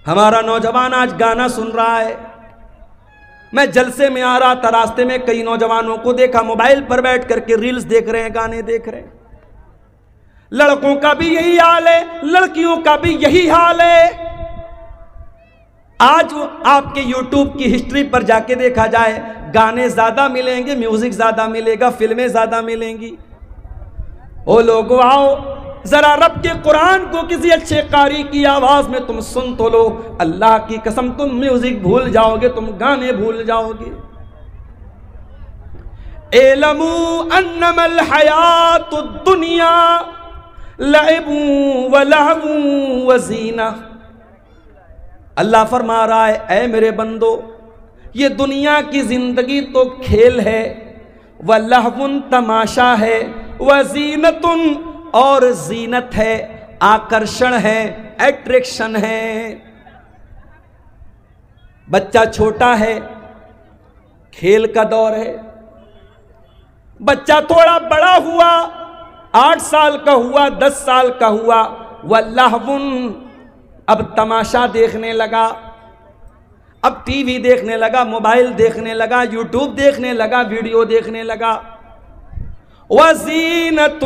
ہمارا نوجوان آج گانا سن رہا ہے. میں جلسے میں آ رہا تھا، راستے میں کئی نوجوانوں کو دیکھا موبائل پر بیٹھ کر کے ریلز دیکھ رہے ہیں، گانے دیکھ رہے ہیں. لڑکوں کا بھی یہی حال ہے، لڑکیوں کا بھی یہی حال ہے. آج آپ کے یوٹیوب کی ہسٹری پر جا کے دیکھا جائے، گانے زیادہ ملیں گے، میوزک زیادہ ملے گا، فلمیں زیادہ ملیں گی. او لوگو آؤ ذرا رب کے قرآن کو کسی اچھے قاری کی آواز میں تم سن تو لو. اللہ کی قسم تم میوزک بھول جاؤ گے، تم گانے بھول جاؤ گے. اعلموا انما الحیات الدنیا لعب ولہو وزینہ. اللہ فرما رہا ہے اے میرے بندو، یہ دنیا کی زندگی تو کھیل ہے، ولہو تماشا ہے، وزینت اور زینت ہے، آکرشن ہے، اٹریکشن ہے. بچہ چھوٹا ہے، کھیل کا دور ہے. بچہ تھوڑا بڑا ہوا، 8 سال کا ہوا، 10 سال کا ہوا، وَلَّهْوٌ اب تماشا دیکھنے لگا، اب ٹی وی دیکھنے لگا، موبائل دیکھنے لگا، یوٹیوب دیکھنے لگا، ویڈیو دیکھنے لگا. وَزِينَةٌ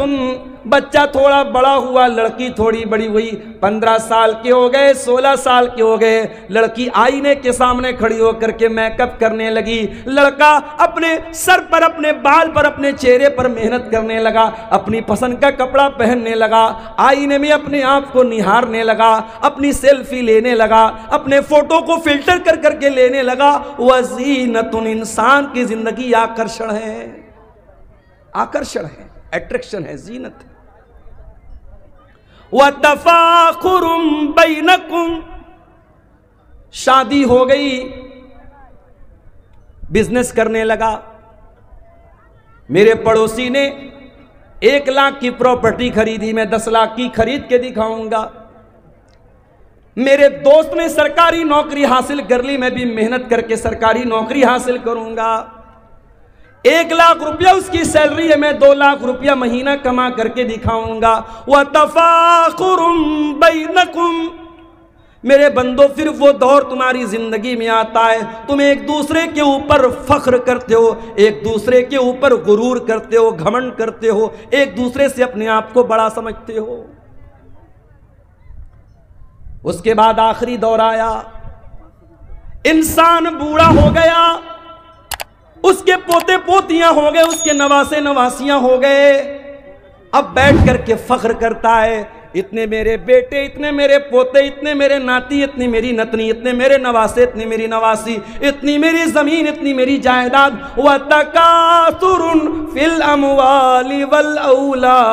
بچہ تھوڑا بڑا ہوا، لڑکی تھوڑی بڑی ہوئی، 15 سال کے ہو گئے، 16 سال کے ہو گئے. لڑکی آئینے کے سامنے کھڑی ہو کر کے میک اپ کرنے لگی. لڑکا اپنے سر پر، اپنے بال پر، اپنے چہرے پر محنت کرنے لگا، اپنی پسند کا کپڑا پہننے لگا، آئینے میں اپنے آپ کو نہارنے لگا، اپنی سیلفی لینے لگا، اپنے فوٹو کو فلٹر کر کر کے لینے لگا. وَزِينَةٌ انسان کی زندگی آکرشن ہے، آکرشن ہے، اٹریکشن ہے، زینت ہے. وَتَفَاخُرٌ بَيْنَكُمْ شادی ہو گئی، بزنس کرنے لگا. میرے پڑوسی نے 1 لاکھ کی پراپرٹی خریدی، میں 10 لاکھ کی خرید کے دکھاؤں گا. میرے دوست نے سرکاری نوکری حاصل کر لی، میں بھی محنت کر کے سرکاری نوکری حاصل کروں گا. 1 لاکھ روپیہ اس کی سیلری ہے، میں 2 لاکھ روپیہ مہینہ کما کر کے دکھاؤں گا. وَتَفَاخُرٌ بَيْنَكُمْ میرے بندو پھر وہ دور تمہاری زندگی میں آتا ہے، تم ایک دوسرے کے اوپر فخر کرتے ہو، ایک دوسرے کے اوپر غرور کرتے ہو، گھمنڈ کرتے ہو، ایک دوسرے سے اپنے آپ کو بڑا سمجھتے ہو. اس کے بعد آخری دور آیا، انسان بوڑھا ہو گیا، اس کے پوتے پوتیاں ہو گئے، اس کے نواسے نواسیاں ہو گئے. اب بیٹھ کر کے فخر کرتا ہے، اتنے میرے بیٹے، اتنے میرے پوتے، اتنے میرے ناتی، اتنی میری نتنی، اتنے میرے نواسے، اتنی میری نواسی، اتنی میری زمین، اتنی میری جائیداد. وَتَكَاثُرٌ فِي الْأَمْوَالِ وَالْأَوْلَادِ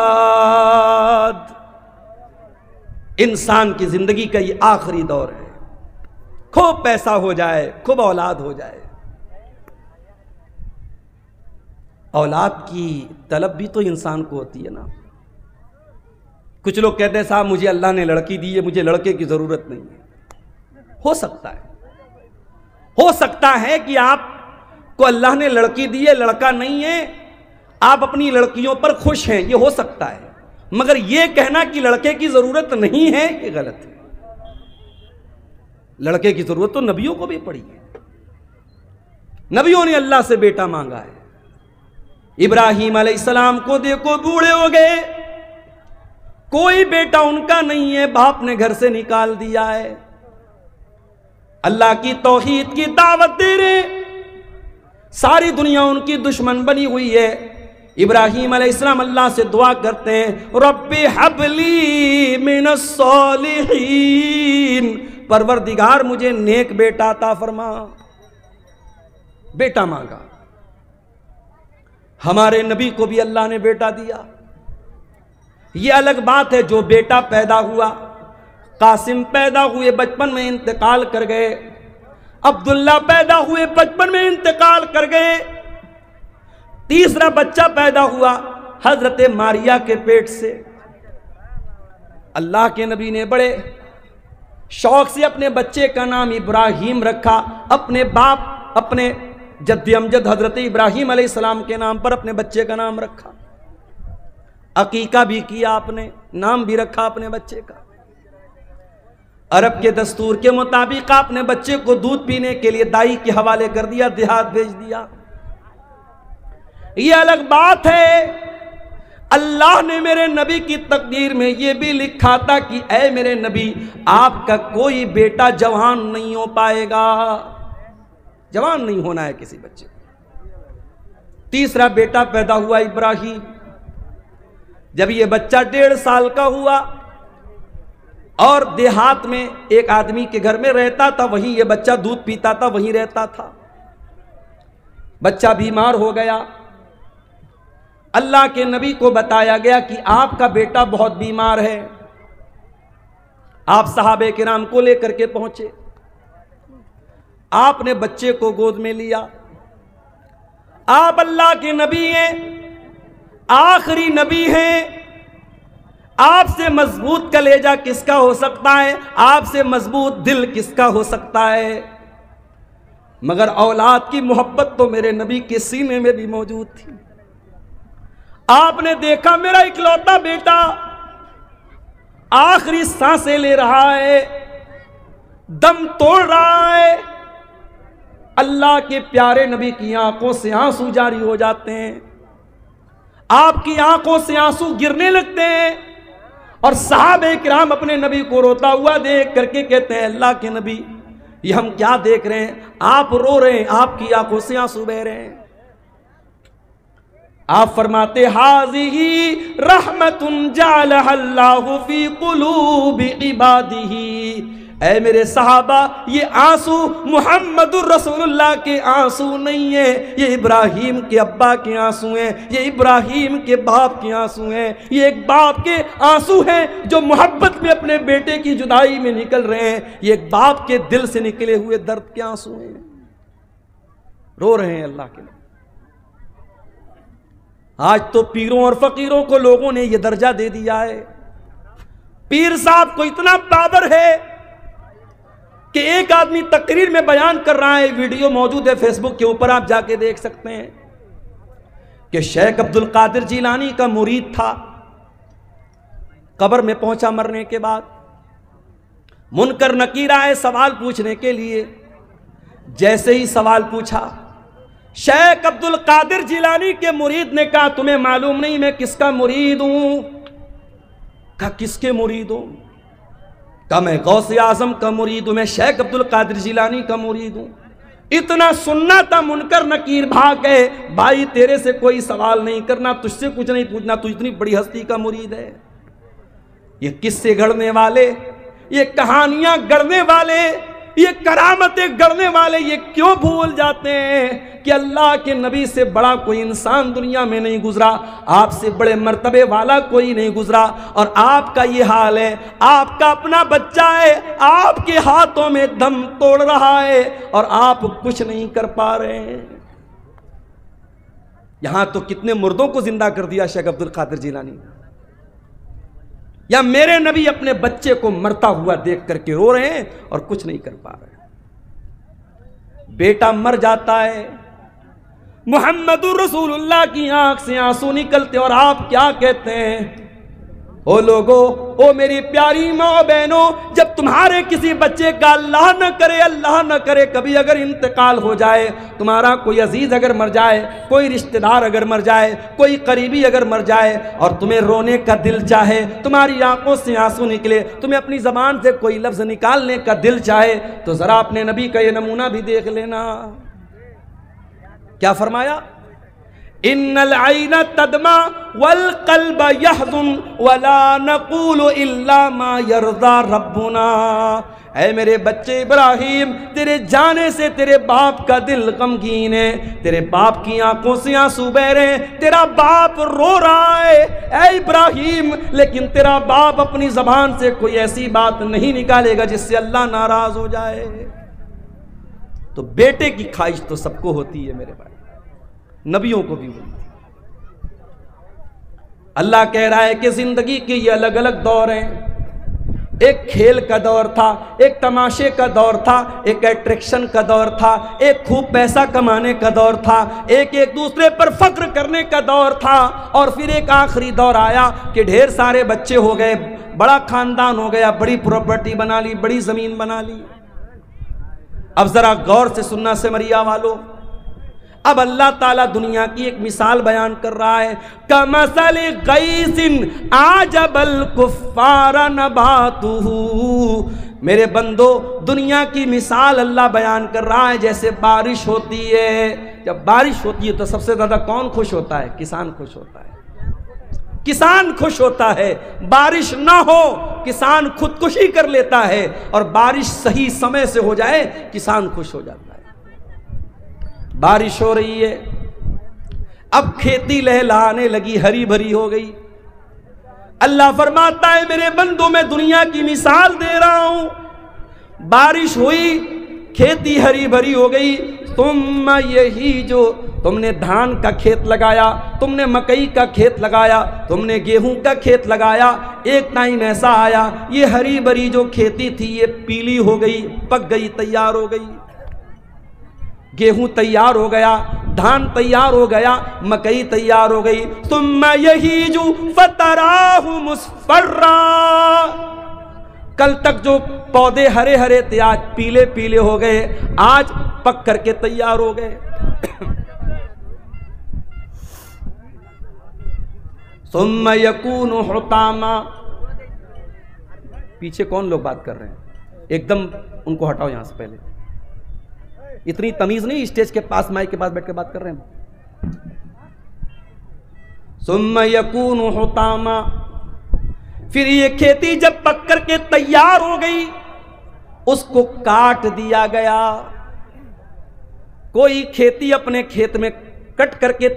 انسان کی زندگی کا یہ آخری دور ہے. خوب پیسہ ہو جائے، خوب اولاد ہو جائے. اولاد کی طلب بھی تو انسان کو ہوتی ہے نا. کچھ لوگ کہتے ہیں صاحب مجھے اللہ نے لڑکی دی ہے، مجھے لڑکے کی ضرورت نہیں ہے. ہو سکتا ہے کہ آپ کو اللہ نے لڑکی دی ہے، لڑکا نہیں ہے، آپ اپنی لڑکیوں پر خوش ہیں، یہ ہو سکتا ہے. مگر یہ کہنا کہ لڑکے کی ضرورت نہیں ہے، یہ غلط ہے. لڑکے کی ضرورت تو نبیوں کو بھی پڑی ہے. نبیوں نے اللہ سے بیٹا مانگا ہے. ابراہیم علیہ السلام کو دیکھو، بوڑھے ہو گئے، کوئی بیٹا ان کا نہیں ہے، باپ نے گھر سے نکال دیا ہے. اللہ کی توحید کی دعوت دے رہے، ساری دنیا ان کی دشمن بنی ہوئی ہے. ابراہیم علیہ السلام اللہ سے دعا کرتے ہیں، رب ہب لی من الصالحین، پروردگار مجھے نیک بیٹا عطا فرما. بیٹا مانگا. ہمارے نبی کو بھی اللہ نے بیٹا دیا. یہ الگ بات ہے جو بیٹا پیدا ہوا. قاسم پیدا ہوئے، بچپن میں انتقال کر گئے. عبداللہ پیدا ہوئے، بچپن میں انتقال کر گئے. تیسرا بچہ پیدا ہوا حضرت ماریا کے پیٹ سے. اللہ کے نبی نے بڑے شوق سے اپنے بچے کا نام ابراہیم رکھا. اپنے باپ، اپنے جد امجد حضرت ابراہیم علیہ السلام کے نام پر اپنے بچے کا نام رکھا. عقیقہ بھی کیا، آپ نے نام بھی رکھا اپنے بچے کا. عرب کے دستور کے مطابق آپ نے بچے کو دودھ پینے کے لیے دائی کے حوالے کر دیا، دیہات بھیج دیا۔ یہ الگ بات ہے، اللہ نے میرے نبی کی تقدیر میں یہ بھی لکھا تھا کہ اے میرے نبی، آپ کا کوئی بیٹا جوان نہیں ہو پائے گا، جوان نہیں ہونا ہے کسی بچے۔ تیسرا بیٹا پیدا ہوا ابراہیم۔ جب یہ بچہ 1.5 سال کا ہوا اور دیہات میں ایک آدمی کے گھر میں رہتا تھا، وہیں یہ بچہ دودھ پیتا تھا، وہیں رہتا تھا۔ بچہ بیمار ہو گیا، اللہ کے نبی کو بتایا گیا کہ آپ کا بیٹا بہت بیمار ہے۔ آپ صحابہ کرام کو لے کر کے پہنچے، آپ نے بچے کو گود میں لیا۔ آپ اللہ کے نبی ہیں، آخری نبی ہیں، آپ سے مضبوط کلیجہ کس کا ہو سکتا ہے، آپ سے مضبوط دل کس کا ہو سکتا ہے؟ مگر اولاد کی محبت تو میرے نبی کے سینے میں بھی موجود تھی۔ آپ نے دیکھا میرا اکلوتا بیٹا آخری سانسیں لے رہا ہے، دم توڑ رہا ہے۔ اللہ کے پیارے نبی کی آنکھوں سے آنسو جاری ہو جاتے ہیں، آپ کی آنکھوں سے آنسو گرنے لگتے ہیں، اور صحابہ کرام اپنے نبی کو روتا ہوا دیکھ کر کے کہتے ہیں اللہ کے نبی یہ ہم کیا دیکھ رہے ہیں، آپ رو رہے ہیں، آپ کی آنکھوں سے آنسو بہ رہے ہیں۔ آپ فرماتے ہاذہ رحمت جعلها اللہ فی قلوب عبادہ، اے میرے صحابہ یہ آنسو محمد الرسول اللہ کے آنسو نہیں ہیں، یہ ابراہیم کے ابا کے آنسو ہیں، یہ ابراہیم کے باپ کے آنسو ہیں، یہ ایک باپ کے آنسو ہیں جو محبت میں اپنے بیٹے کی جدائی میں نکل رہے ہیں، یہ ایک باپ کے دل سے نکلے ہوئے درد کے آنسو ہیں، رو رہے ہیں اللہ کے۔ آج تو پیروں اور فقیروں کو لوگوں نے یہ درجہ دے دیا ہے، پیر صاحب کو اتنا پاور ہے کہ ایک آدمی تقریر میں بیان کر رہا ہے، ویڈیو موجود ہے فیس بک کے اوپر، آپ جا کے دیکھ سکتے ہیں کہ شیخ عبد القادر جیلانی کا مرید تھا، قبر میں پہنچا مرنے کے بعد، منکر نکیر آئے سوال پوچھنے کے لیے، جیسے ہی سوال پوچھا شیخ عبد القادر جیلانی کے مرید نے کہا تمہیں معلوم نہیں میں کس کا مرید ہوں؟ کہا کس کے مرید ہوں؟ کہا میں غوث اعظم کا مرید ہوں، میں شیخ عبد القادر جیلانی کا مرید ہوں۔ اتنا سننا تھا منکر نکیر بھاگ گئے، بھائی تیرے سے کوئی سوال نہیں کرنا، تجھ سے کچھ نہیں پوچھنا، تو اتنی بڑی ہستی کا مرید ہے۔ یہ قصے گڑھنے والے، یہ کہانیاں گڑھنے والے، یہ کرامتیں گڑھنے والے یہ کیوں بھول جاتے ہیں کہ اللہ کے نبی سے بڑا کوئی انسان دنیا میں نہیں گزرا، آپ سے بڑے مرتبے والا کوئی نہیں گزرا، اور آپ کا یہ حال ہے، آپ کا اپنا بچہ ہے، آپ کے ہاتھوں میں دم توڑ رہا ہے اور آپ کچھ نہیں کر پا رہے ہیں۔ یہاں تو کتنے مردوں کو زندہ کر دیا شیخ عبد القادر جیلانی، یا میرے نبی اپنے بچے کو مرتا ہوا دیکھ کر کے رو رہے ہیں اور کچھ نہیں کر پا رہے۔ بیٹا مر جاتا ہے، محمد رسول اللہ کی آنکھ سے آنسو نکلتے، اور آپ کیا کہتے ہیں؟ او لوگو، او میری پیاری ماں بہنوں، جب تمہارے کسی بچے کا اللہ نہ کرے کبھی اگر انتقال ہو جائے، تمہارا کوئی عزیز اگر مر جائے، کوئی رشتہ دار اگر مر جائے، کوئی قریبی اگر مر جائے، اور تمہیں رونے کا دل چاہے، تمہاری آنکھوں سے آنسو نکلے، تمہیں اپنی زبان سے کوئی لفظ نکالنے کا دل چاہے، تو ذرا اپنے نبی کا یہ نمونہ بھی دیکھ لینا۔ کیا فرمایا؟ ان العین تدمع والقلب یحزن ولا نقول الا ما یرضی ربنا، اے میرے بچے ابراہیم تیرے جانے سے تیرے باپ کا دل غمگین ہے، تیرے باپ کی آنکھوں سے آنسو بہ رہے ہیں، تیرا باپ رو رہا ہے اے ابراہیم، لیکن تیرا باپ اپنی زبان سے کوئی ایسی بات نہیں نکالے گا جس سے اللہ ناراض ہو جائے۔ تو بیٹے کی خواہش تو سب کو ہوتی ہے میرے بھائی، نبیوں کو بھی ہوتی ہے۔ اللہ کہہ رہا ہے کہ زندگی کے یہ الگ الگ دور ہیں، ایک کھیل کا دور تھا، ایک تماشے کا دور تھا، ایک اٹریکشن کا دور تھا، ایک خوب پیسہ کمانے کا دور تھا، ایک دوسرے پر فخر کرنے کا دور تھا، اور پھر ایک آخری دور آیا کہ ڈھیر سارے بچے ہو گئے، بڑا خاندان ہو گیا، بڑی پراپرٹی بنا لی، بڑی زمین بنا لی۔ اب ذرا غور سے سننا سمریا والو، اب اللہ تعالیٰ دنیا کی ایک مثال بیان کر رہا ہے، کَمَثَلِ غَيْثٍ أَعْجَبَ الْكُفَّارَ نَبَاتُهُ۔ میرے بندو، دنیا کی مثال اللہ بیان کر رہا ہے جیسے بارش ہوتی ہے۔ جب بارش ہوتی ہے تو سب سے زیادہ کون خوش ہوتا ہے؟ کسان خوش ہوتا ہے، کسان خوش ہوتا ہے۔ بارش نہ ہو کسان خودکشی کر لیتا ہے، اور بارش صحیح سمے سے ہو جائے کسان خوش ہو جاتا ہے۔ بارش ہو رہی ہے، اب کھیتی لہلہانے لگی، ہری بھری ہو گئی۔ اللہ فرماتا ہے میرے بندوں میں دنیا کی مثال دے رہا ہوں، بارش ہوئی، کھیتی ہری بھری ہو گئی، ثم یہی جو تم نے دھان کا کھیت لگایا، تم نے مکئی کا کھیت لگایا، تم نے گیہوں کا کھیت لگایا، ایک ٹائم ایسا آیا یہ ہری بھری جو کھیتی تھی یہ پیلی ہو گئی، پک گئی، تیار ہو گئی، گیہوں تیار ہو گیا، دھان تیار ہو گیا، مکئی تیار ہو گئی، ثم یہیج فتراہ مصفرا، کل تک جو پودے ہرے ہرے تھے آج پیلے پیلے ہو گئے، آج پک کر کے تیار ہو گئے۔ ثم یکون حطاما، پیچھے کون لوگ بات کر رہے ہیں؟ ایک دم ان کو ہٹاؤ یہاں سے، پہلے اتنی تمیز نہیں، اسٹیج کے پاس مائک کے پاس بیٹھ کے بات کر رہے ہیں۔ ثم یکون حطاما، پھر یہ کھیتی جب پک کر کے تیار ہو گئی اس کو کاٹ دیا گیا۔ کوئی کھیتی اپنے کھیت میں کٹ کر کے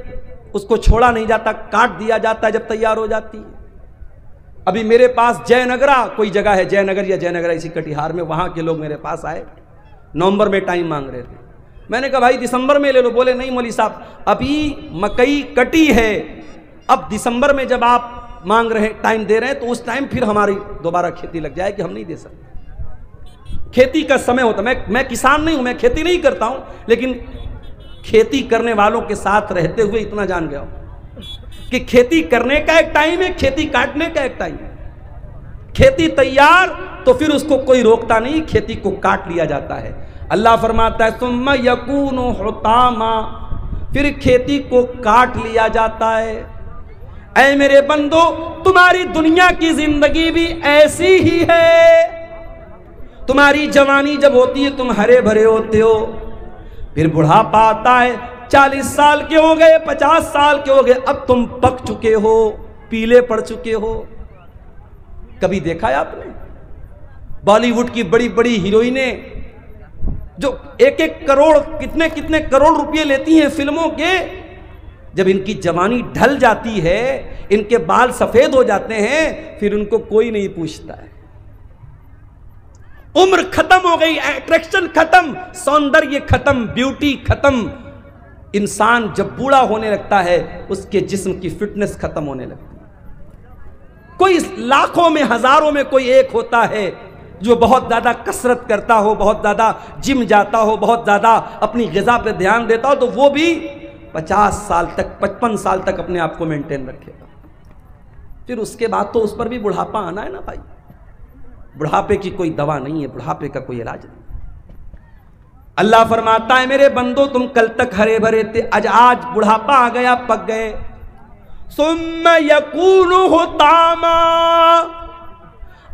اس کو چھوڑا نہیں جاتا، کاٹ دیا جاتا ہے جب تیار ہو جاتی ہے۔ ابھی میرے پاس جے نگرہ کوئی جگہ ہے، جے نگر یا جے نگرہ اسی کٹیہار میں، وہاں کے لوگ میرے پاس آئے، نومبر میں ٹائم مانگ رہے تھے۔ میں نے کہا بھائی دسمبر میں لے لو، بولے نہیں مولوی صاحب ابھی مکئی کٹی ہے، اب دسمبر میں جب آپ مانگ رہے ٹائم دے رہے ہیں تو اس ٹائم پھر ہماری دوبارہ کھیتی لگ جائے گی، ہم نہیں دے سکتے۔ کھیتی کا سمے ہوتا، میں کسان نہیں ہوں، میں کھیتی نہیں کرتا ہوں، لیکن کھیتی کرنے والوں کے ساتھ رہتے ہوئے اتنا جان گیا ہوں کہ کھیتی کرنے کا ایک ٹائم ہے، کھیتی کاٹنے کا ایک ٹائم ہے۔ کھیتی تیار تو پھر اس کو کوئی روکتا نہیں، کھیتی کو کاٹ لیا جاتا ہے۔ اللہ فرماتا ہے ثم یکون حطاما، پھر کھیتی کو کاٹ لیا جاتا ہے۔ اے میرے بندو، تمہاری دنیا کی زندگی بھی ایسی ہی ہے۔ تمہاری جوانی جب ہوتی ہے تم ہرے بھرے ہوتے ہو، پھر بڑھاپا آتا ہے، 40 سال کے ہو گئے، 50 سال کے ہو گئے، اب تم پک چکے ہو، پیلے پڑ چکے ہو۔ کبھی دیکھا ہے آپ نے بالی ووڈ کی بڑی بڑی ہیروئنیں جو ایک ایک کروڑ کتنے کروڑ روپے لیتی ہیں فلموں کے، جب ان کی جوانی ڈھل جاتی ہے، ان کے بال سفید ہو جاتے ہیں، پھر ان کو کوئی نہیں پوچھتا ہے۔ عمر ختم ہو گئی، اٹریکشن ختم، سوندریہ ختم، بیوٹی ختم۔ انسان جب بوڑھا ہونے لگتا ہے اس کے جسم کی فٹنس ختم ہونے لگتی ہے۔ کوئی لاکھوں میں ہزاروں میں کوئی ایک ہوتا ہے جو بہت زیادہ کسرت کرتا ہو، بہت زیادہ جم جاتا ہو، بہت زیادہ اپنی غذا پہ دھیان دیتا ہو، تو وہ بھی 50 سال تک 55 سال تک اپنے آپ کو مینٹین رکھے گا۔ پھر اس کے بعد تو اس پر بھی بڑھاپا آنا ہے نا بھائی۔ بڑھاپے کی کوئی دوا نہیں ہے، بڑھاپے کا کوئی علاج نہیں۔ اللہ فرماتا ہے میرے بندو تم کل تک ہرے بھرے تھے، آج بڑھاپا آ گیا، پک گئے۔ ثم یکون حطاما،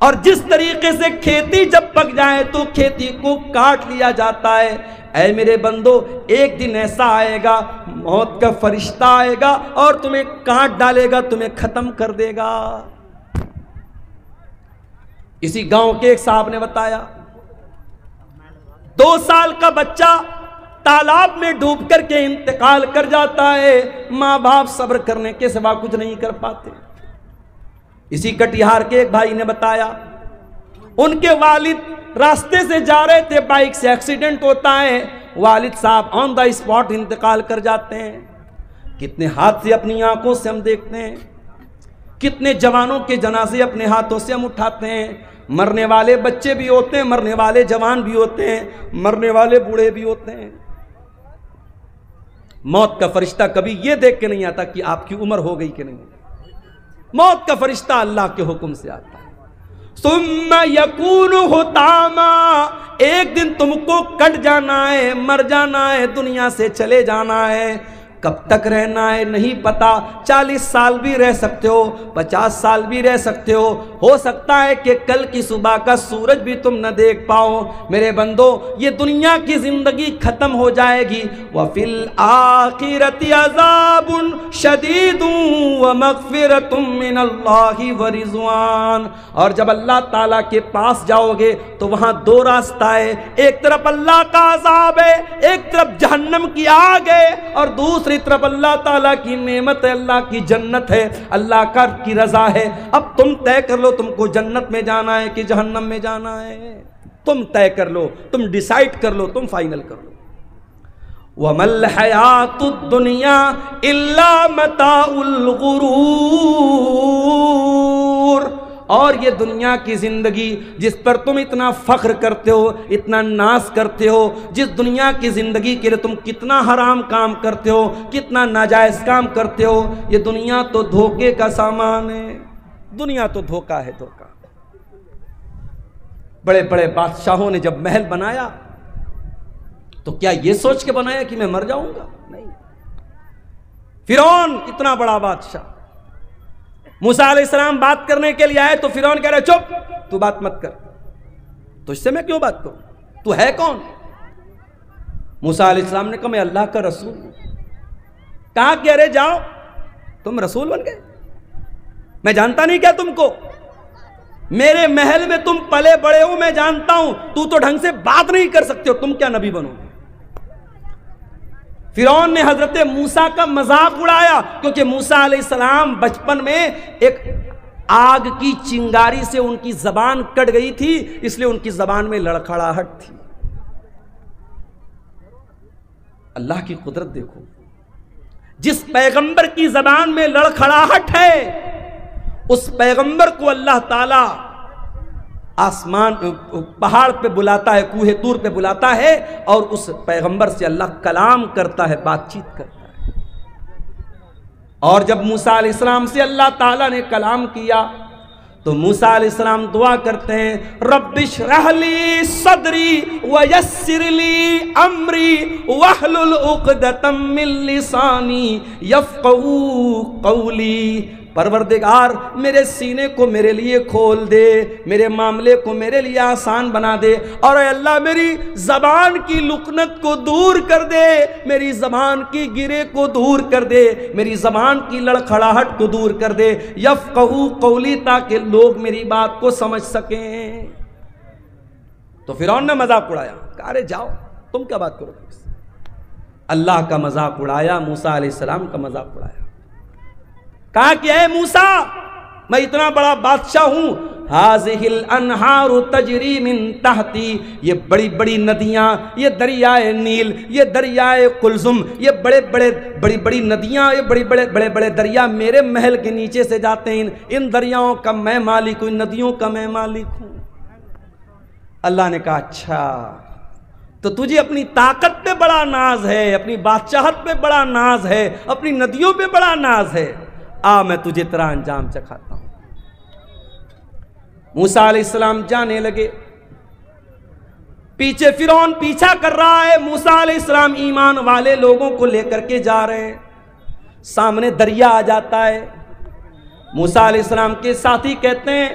اور جس طریقے سے کھیتی جب پک جائے تو کھیتی کو کاٹ لیا جاتا ہے۔ اے میرے بندو ایک دن ایسا آئے گا، موت کا فرشتہ آئے گا اور تمہیں کاٹ ڈالے گا، تمہیں ختم کر دے گا۔ اسی گاؤں کے ایک صاحب نے بتایا 2 سال کا بچہ تالاب میں ڈوب کر کے انتقال کر جاتا ہے، ماں باپ صبر کرنے کے سوا کچھ نہیں کر پاتے۔ اسی کٹیہار کے ایک بھائی نے بتایا ان کے والد راستے سے جا رہے تھے، بائک سے ایکسیڈنٹ ہوتا ہے، والد صاحب آن دا اسپاٹ انتقال کر جاتے ہیں۔ کتنے حادثے اپنی آنکھوں سے ہم دیکھتے ہیں، کتنے جوانوں کے جنازے اپنے ہاتھوں سے ہم اٹھاتے ہیں۔ مرنے والے بچے بھی ہوتے ہیں، مرنے والے جوان بھی ہوتے ہیں، مرنے والے بوڑھے بھی ہوتے ہیں۔ موت کا فرشتہ کبھی یہ دیکھ کے نہیں آتا کہ آپ کی عمر ہو گئی کہ نہیں۔ موت کا فرشتہ اللہ کے حکم سے آتا ہے۔ ثم یکون حطاما، ایک دن تم کو کٹ جانا ہے، مر جانا ہے، دنیا سے چلے جانا ہے۔ کب تک رہنا ہے نہیں پتا، 40 سال بھی رہ سکتے ہو، 50 سال بھی رہ سکتے ہو سکتا ہے کہ کل کی صبح کا سورج بھی تم نہ دیکھ پاؤ۔ میرے بندو، یہ دنیا کی زندگی ختم ہو جائے گی۔ وَفِي الْآخِرَةِ عَذَابٌ شَدِيدٌ وَمَغْفِرَةٌ مِّنَ اللَّهِ وَرِضْوَانٌ، اور جب اللہ تعالیٰ کے پاس جاؤ گے تو وہاں دو راستہ ہے، ایک طرف اللہ کا عذاب ہے، ایک طرف جہنم کی آگ ہے، اور دوسری طرف اللہ تعالیٰ کی نعمت ہے، اللہ کی جنت ہے، اللہ کی رضا ہے۔ اب تم طے کر لو تم کو جنت میں جانا ہے کہ جہنم میں جانا ہے، تم طے کر لو، تم ڈیسائیڈ کر لو، تم فائنل کر لو۔ وَمَا الْحَيَاةُ الدُّنْيَا إِلَّا مَتَاعُ الْغُرُورِ، اور یہ دنیا کی زندگی جس پر تم اتنا فخر کرتے ہو، اتنا ناز کرتے ہو، جس دنیا کی زندگی کے لیے تم کتنا حرام کام کرتے ہو، کتنا ناجائز کام کرتے ہو، یہ دنیا تو دھوکے کا سامان ہے، دنیا تو دھوکا ہے، دھوکا۔ بڑے بڑے بادشاہوں نے جب محل بنایا تو کیا یہ سوچ کے بنایا کہ میں مر جاؤں گا؟ نہیں۔ فرعون اتنا بڑا بادشاہ، موسیٰ علیہ السلام بات کرنے کے لیے آئے تو فرعون کہہ رہے چپ، تو بات مت کر، تو اس سے میں کیوں بات کروں، تو ہے کون؟ موسیٰ علیہ السلام نے کہا میں اللہ کا رسول ہوں۔ کہا کہ ارے جاؤ، تم رسول بن گئے، میں جانتا نہیں کیا تم کو، میرے محل میں تم پلے بڑے ہو، میں جانتا ہوں، تو ڈھنگ سے بات نہیں کر سکتے ہو، تم کیا نبی بنو گے؟ فرعون نے حضرت موسیٰ کا مذاق اڑایا، کیونکہ موسیٰ علیہ السلام بچپن میں ایک آگ کی چنگاری سے ان کی زبان کٹ گئی تھی، اس لیے ان کی زبان میں لڑکھڑاہٹ تھی۔ اللہ کی قدرت دیکھو، جس پیغمبر کی زبان میں لڑکھڑاہٹ ہے اس پیغمبر کو اللہ تعالیٰ آسمان پہاڑ پہ بلاتا ہے، کوہ طور پہ بلاتا ہے، اور اس پیغمبر سے اللہ کلام کرتا ہے، بات چیت کرتا ہے۔ اور جب موسیٰ علیہ السلام سے اللہ تعالیٰ نے کلام کیا تو موسیٰ علیہ السلام دعا کرتے ہیں رب اشرح لی صدری ویسر لی امری واحلل عقدۃ من لسانی یفقہوا قولی، پروردگار میرے سینے کو میرے لیے کھول دے، میرے معاملے کو میرے لیے آسان بنا دے، اور اے اللہ میری زبان کی لکنت کو دور کر دے، میری زبان کی گرے کو دور کر دے، میری زبان کی لڑکھڑاہٹ کو دور کر دے، یفقہوا قولی، تاکہ لوگ میری بات کو سمجھ سکیں۔ تو فرعون نے مذاق اڑایا، کہا ارے جاؤ، تم کیا بات کرو؟ اللہ کا مذاق اڑایا، موسیٰ علیہ السلام کا مذاق اڑایا، کہا کہ اے موسیٰ میں اتنا بڑا بادشاہ ہوں، ہذہ الانہار تجری من تحتی، یہ بڑی بڑی ندیاں، یہ دریائے نیل، یہ دریائے قلزم، یہ بڑی بڑی ندیاں، یہ بڑے بڑے دریا میرے محل کے نیچے سے جاتے ہیں، ان دریاؤں کا میں مالک ہوں، ان ندیوں کا میں مالک ہوں۔ اللہ نے کہا اچھا تو تجھے اپنی طاقت پہ بڑا ناز ہے، اپنی بادشاہت پہ بڑا ناز ہے، اپنی ندیوں پہ بڑا ناز ہے، میں تجھے تیرا انجام چکھاتا ہوں۔ موسیٰ علیہ السلام جانے لگے، پیچھے فرعون پیچھا کر رہا ہے، موسیٰ علیہ السلام ایمان والے لوگوں کو لے کر کے جا رہے ہیں، سامنے دریا آ جاتا ہے، موسیٰ علیہ السلام کے ساتھی کہتے ہیں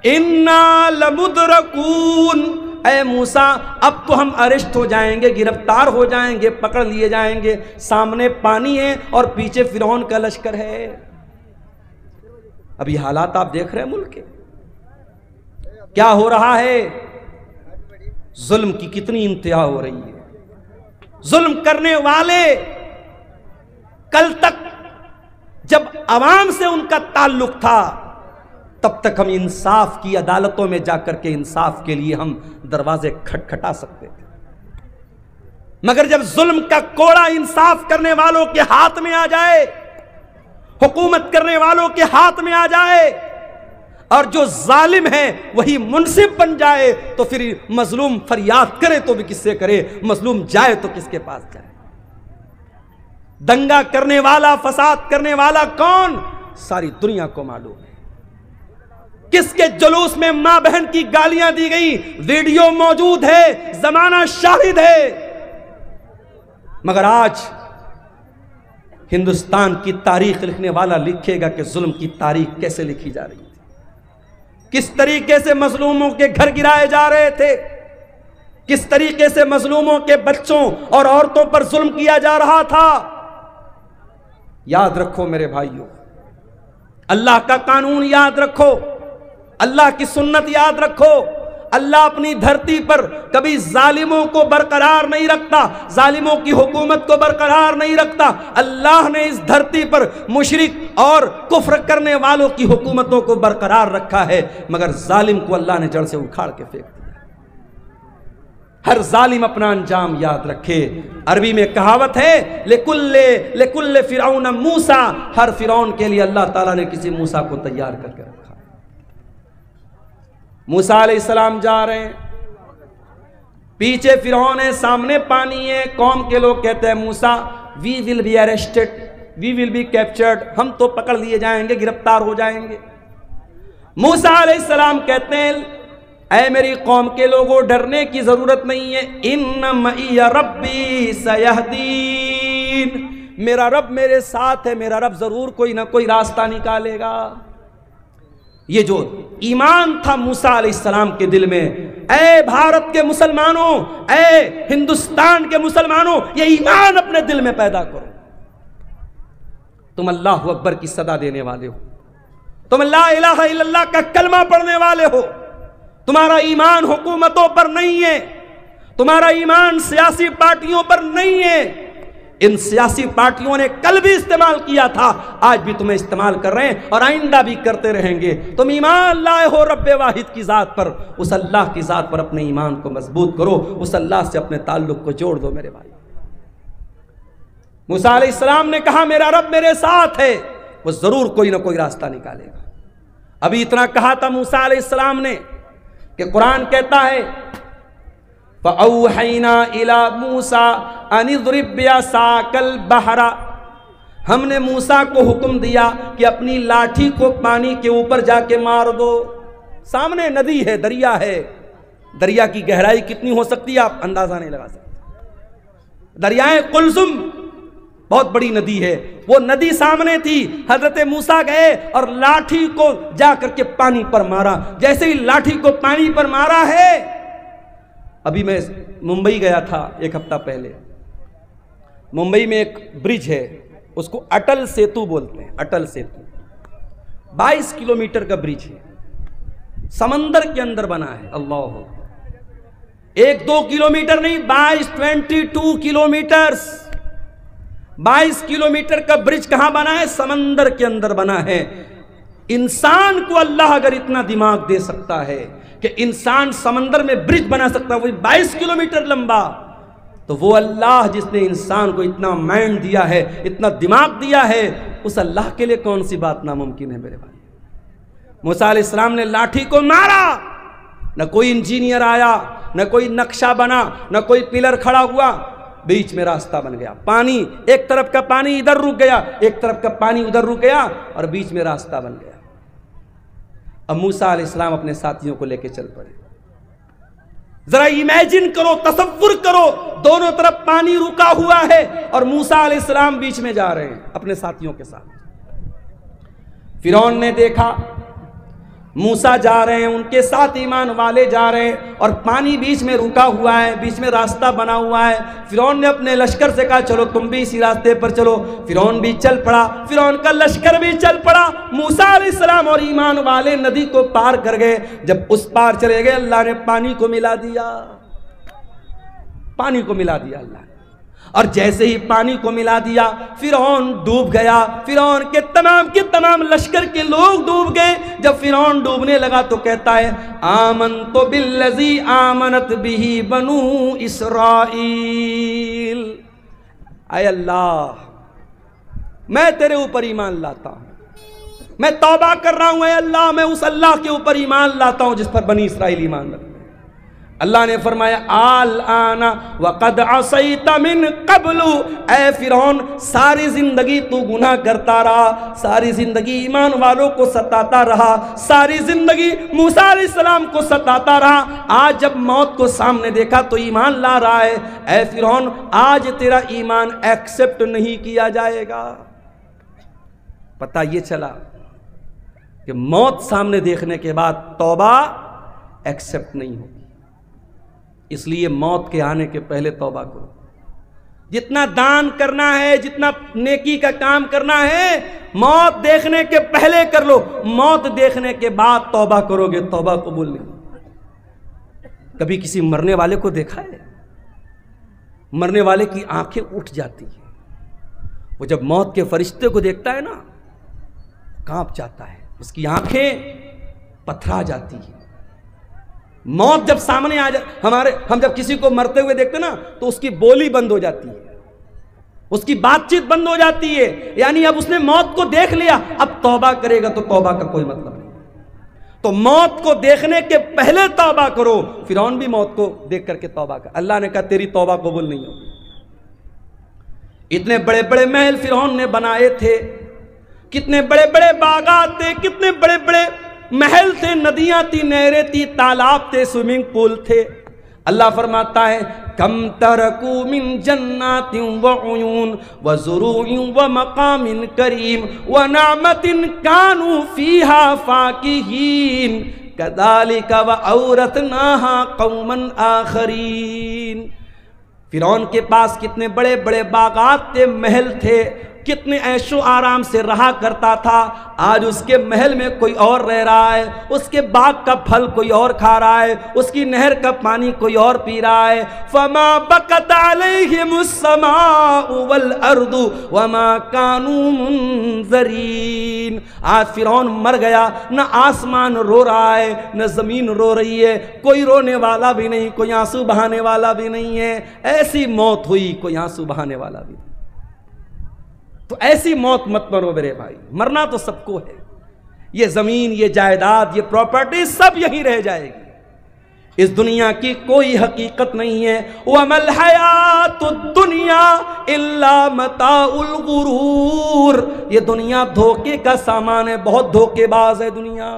اِنَّا لَمُدْرَكُونَ، اے موسیٰ اب تو ہم اریسٹ ہو جائیں گے، گرفتار ہو جائیں گے، پکڑ لیے جائیں گے، سامنے پانی ہے اور پیچھے فرعون کا لشکر ہے۔ اب یہ حالات آپ دیکھ رہے ہیں ملک کے، کیا ہو رہا ہے، ظلم کی کتنی انتہا ہو رہی ہے۔ ظلم کرنے والے کل تک جب عوام سے ان کا تعلق تھا تب تک ہم انصاف کی عدالتوں میں جا کر کے انصاف کے لیے ہم دروازے کھٹکھٹا سکتے تھے، مگر جب ظلم کا کوڑا انصاف کرنے والوں کے ہاتھ میں آ جائے، حکومت کرنے والوں کے ہاتھ میں آ جائے، اور جو ظالم ہے وہی منصف بن جائے، تو پھر مظلوم فریاد کرے تو بھی کس سے کرے، مظلوم جائے تو کس کے پاس جائے۔ دنگا کرنے والا، فساد کرنے والا کون؟ ساری دنیا کو معلوم ہے۔ کس کے جلوس میں ماں بہن کی گالیاں دی گئی، ویڈیو موجود ہے، زمانہ شاہد ہے۔ مگر آج ہندوستان کی تاریخ لکھنے والا لکھے گا کہ ظلم کی تاریخ کیسے لکھی جا رہی تھی، کس طریقے سے مظلوموں کے گھر گرائے جا رہے تھے، کس طریقے سے مظلوموں کے بچوں اور عورتوں پر ظلم کیا جا رہا تھا۔ یاد رکھو میرے بھائیوں، اللہ کا قانون یاد رکھو، اللہ کی سنت یاد رکھو۔ اللہ اپنی دھرتی پر کبھی ظالموں کو برقرار نہیں رکھتا، ظالموں کی حکومت کو برقرار نہیں رکھتا۔ اللہ نے اس دھرتی پر مشرک اور کفر کرنے والوں کی حکومتوں کو برقرار رکھا ہے، مگر ظالم کو اللہ نے جڑ سے اکھاڑ کے پھینک دیا۔ ہر ظالم اپنا انجام یاد رکھے۔ عربی میں کہاوت ہے لکل فرعون موسیٰ، ہر فرعون کے لیے اللہ تعالیٰ نے کسی موسیٰ کو تیار کر کے رکھا۔ موسیٰ علیہ السلام جا رہے ہیں، پیچھے فرعون ہے، سامنے پانی ہے۔ قوم کے لوگ کہتے ہیں Musa we will be arrested, we will be captured, ہم تو پکڑ لیے جائیں گے، گرفتار ہو جائیں گے۔ موسیٰ علیہ السلام کہتے ہیں اے میری قوم کے لوگوں، ڈرنے کی ضرورت نہیں ہے، ان معی ربی سیہدین، میرا رب میرے ساتھ ہے، میرا رب ضرور کوئی نہ کوئی راستہ نکالے گا۔ یہ جو ایمان تھا موسیٰ علیہ السلام کے دل میں، اے بھارت کے مسلمانوں، اے ہندوستان کے مسلمانوں، یہ ایمان اپنے دل میں پیدا کرو۔ تم اللہ اکبر کی صدا دینے والے ہو، تم لا الہ الا اللہ کا کلمہ پڑھنے والے ہو۔ تمہارا ایمان حکومتوں پر نہیں ہے، تمہارا ایمان سیاسی پارٹیوں پر نہیں ہے۔ ان سیاسی پارٹیوں نے کل بھی استعمال کیا تھا، آج بھی تمہیں استعمال کر رہے ہیں اور آئندہ بھی کرتے رہیں گے۔ تم ایمان لائے ہو رب واحد کی ذات پر، اس اللہ کی ذات پر اپنے ایمان کو مضبوط کرو، اس اللہ سے اپنے تعلق کو جوڑ دو میرے بھائی۔ موسیٰ علیہ السلام نے کہا میرا رب میرے ساتھ ہے، وہ ضرور کوئی نہ کوئی راستہ نکالے گا۔ ابھی اتنا کہا تھا موسیٰ علیہ السلام نے کہ قرآن کہتا ہے فَأَوْحَيْنَا إِلَى مُوسَىٰ أَنِ اضْرِبْ بِعَصَاكَ الْبَحْرَ، ہم نے موسیٰ کو حکم دیا کہ اپنی لاٹھی کو پانی کے اوپر جا کے مار دو۔ سامنے ندی ہے، دریا ہے، دریا کی گہرائی کتنی ہو سکتی ہے آپ اندازہ نہیں لگا سکتے۔ دریائے قلزم بہت بڑی ندی ہے، وہ ندی سامنے تھی۔ حضرت موسیٰ گئے اور لاٹھی کو جا کر کے پانی پر مارا۔ جیسے ہی لاٹھی کو پانی پر مارا ہے، ابھی میں ممبئی گیا تھا ایک ہفتہ پہلے، ممبئی میں ایک برج ہے، اس کو اٹل سیتو بولتے ہیں، اٹل سیتو 22 کلومیٹر کا برج ہے، سمندر کے اندر بنا ہے۔ اللہ، 1-2 کلومیٹر نہیں، 22 کلومیٹرز، 22 کلومیٹر کا برج کہاں بنا ہے؟ سمندر کے اندر بنا ہے۔ انسان کو اللہ اگر اتنا دماغ دے سکتا ہے کہ انسان سمندر میں برج بنا سکتا ہے، وہ 22 کلومیٹر لمبا، تو وہ اللہ جس نے انسان کو اتنا مائنڈ دیا ہے، اتنا دماغ دیا ہے، اس اللہ کے لیے کون سی بات ناممکن ہے میرے بھائی؟ موسیٰ علیہ السلام نے لاٹھی کو مارا، نہ کوئی انجینئر آیا، نہ کوئی نقشہ بنا، نہ کوئی پلر کھڑا ہوا، بیچ میں راستہ بن گیا۔ پانی، ایک طرف کا پانی ادھر رک گیا، ایک طرف کا پانی ادھر رک گیا، اور بیچ میں راستہ بن گیا۔ اب موسیٰ علیہ السلام اپنے ساتھیوں کو لے کے چل پڑے۔ ذرا امیجن کرو، تصور کرو، دونوں طرف پانی رکا ہوا ہے اور موسیٰ علیہ السلام بیچ میں جا رہے ہیں اپنے ساتھیوں کے ساتھ۔ فرعون نے دیکھا موسیٰ جا رہے ہیں، ان کے ساتھ ایمان والے جا رہے ہیں، اور پانی بیچ میں رکا ہوا ہے، بیچ میں راستہ بنا ہوا ہے۔ فرعون نے اپنے لشکر سے کہا چلو تم بھی اسی راستے پر چلو۔ فرعون بھی چل پڑا، فرعون کا لشکر بھی چل پڑا۔ موسیٰ علیہ السلام اور ایمان والے ندی کو پار کر گئے۔ جب اس پار چلے گئے، اللہ نے پانی کو ملا دیا، پانی کو ملا دیا اللہ نے، اور جیسے ہی پانی کو ملا دیا فرعون ڈوب گیا، فرعون کے تمام لشکر کے لوگ ڈوب گئے۔ جب فرعون ڈوبنے لگا تو کہتا ہے آمنت بالذی آمنت بہ بنو اسرائیل، اے اللہ میں تیرے اوپر ایمان لاتا ہوں، میں توبہ کر رہا ہوں، اے اللہ میں اس اللہ کے اوپر ایمان لاتا ہوں جس پر بنی اسرائیل ایمان رکھتے ہیں۔ اللہ نے فرمایا الآن وقد عصیت من قبل، اے فرعون ساری زندگی تو گناہ کرتا رہا، ساری زندگی ایمان والوں کو ستاتا رہا، ساری زندگی موسیٰ علیہ السلام کو ستاتا رہا، آج جب موت کو سامنے دیکھا تو ایمان لا رہا ہے، اے فرعون آج تیرا ایمان ایکسپٹ نہیں کیا جائے گا۔ پتہ یہ چلا کہ موت سامنے دیکھنے کے بعد توبہ ایکسپٹ نہیں ہوگی، اس لیے موت کے آنے کے پہلے توبہ کرو۔ جتنا دان کرنا ہے، جتنا نیکی کا کام کرنا ہے، موت دیکھنے کے پہلے کر لو، موت دیکھنے کے بعد توبہ کرو گے توبہ قبول نہیں۔ کبھی کسی مرنے والے کو دیکھا ہے؟ مرنے والے کی آنکھیں اٹھ جاتی ہیں، وہ جب موت کے فرشتے کو دیکھتا ہے نا کانپ جاتا ہے، اس کی آنکھیں پتھرا جاتی ہیں۔ موت جب سامنے آ جائے، ہم جب کسی کو مرتے ہوئے دیکھتے نا تو اس کی بولی بند ہو جاتی ہے، اس کی بات چیت بند ہو جاتی ہے، یعنی اب اس نے موت کو دیکھ لیا، اب توبہ کرے گا تو توبہ کا کوئی مطلب نہیں۔ تو موت کو دیکھنے کے پہلے توبہ کرو۔ فرعون بھی موت کو دیکھ کر کے توبہ کر، اللہ نے کہا تیری توبہ قبول نہیں ہوگی۔ اتنے بڑے بڑے محل فرعون نے بنائے تھے، کتنے بڑے بڑے باغات تھے، کتنے بڑے بڑے محل تھے، ندیاں تھی، نہریں تھی، تالاب تھے، سوئمنگ پول تھے۔ اللہ فرماتا ہے کم ترکو من جنات وعیون وزروع ومقام کریم ونعمت کانوا فیہا فاکہین کذالک وأورثناہا قوما آخرین۔ فرعون کے پاس کتنے بڑے بڑے باغات تھے، محل تھے، کتنے عیش و آرام سے رہا کرتا تھا، آج اس کے محل میں کوئی اور رہ رہا ہے، اس کے باغ کا پھل کوئی اور کھا رہا ہے، اس کی نہر کا پانی کوئی اور پی رہا ہے۔ فما بکت علیہم السماء والارض وما كانوا منذرین۔ آج فرعون مر گیا، نہ آسمان رو رہا ہے نہ زمین رو رہی ہے، کوئی رونے والا بھی نہیں، کوئی آنسو بہانے والا بھی نہیں ہے، ایسی موت ہوئی کوئی آنسو بہانے والا بھی نہیں۔ تو ایسی موت مت مرو میرے بھائی، مرنا تو سب کو ہے، یہ زمین، یہ جائیداد، یہ پراپرٹی سب یہیں رہ جائے گی، اس دنیا کی کوئی حقیقت نہیں ہے۔ وَمَا الْحَيَاةُ الدُّنْيَا إِلَّا مَتَاعُ الْغُرُورِ، یہ دنیا دھوکے کا سامان ہے، بہت دھوکے باز ہے دنیا۔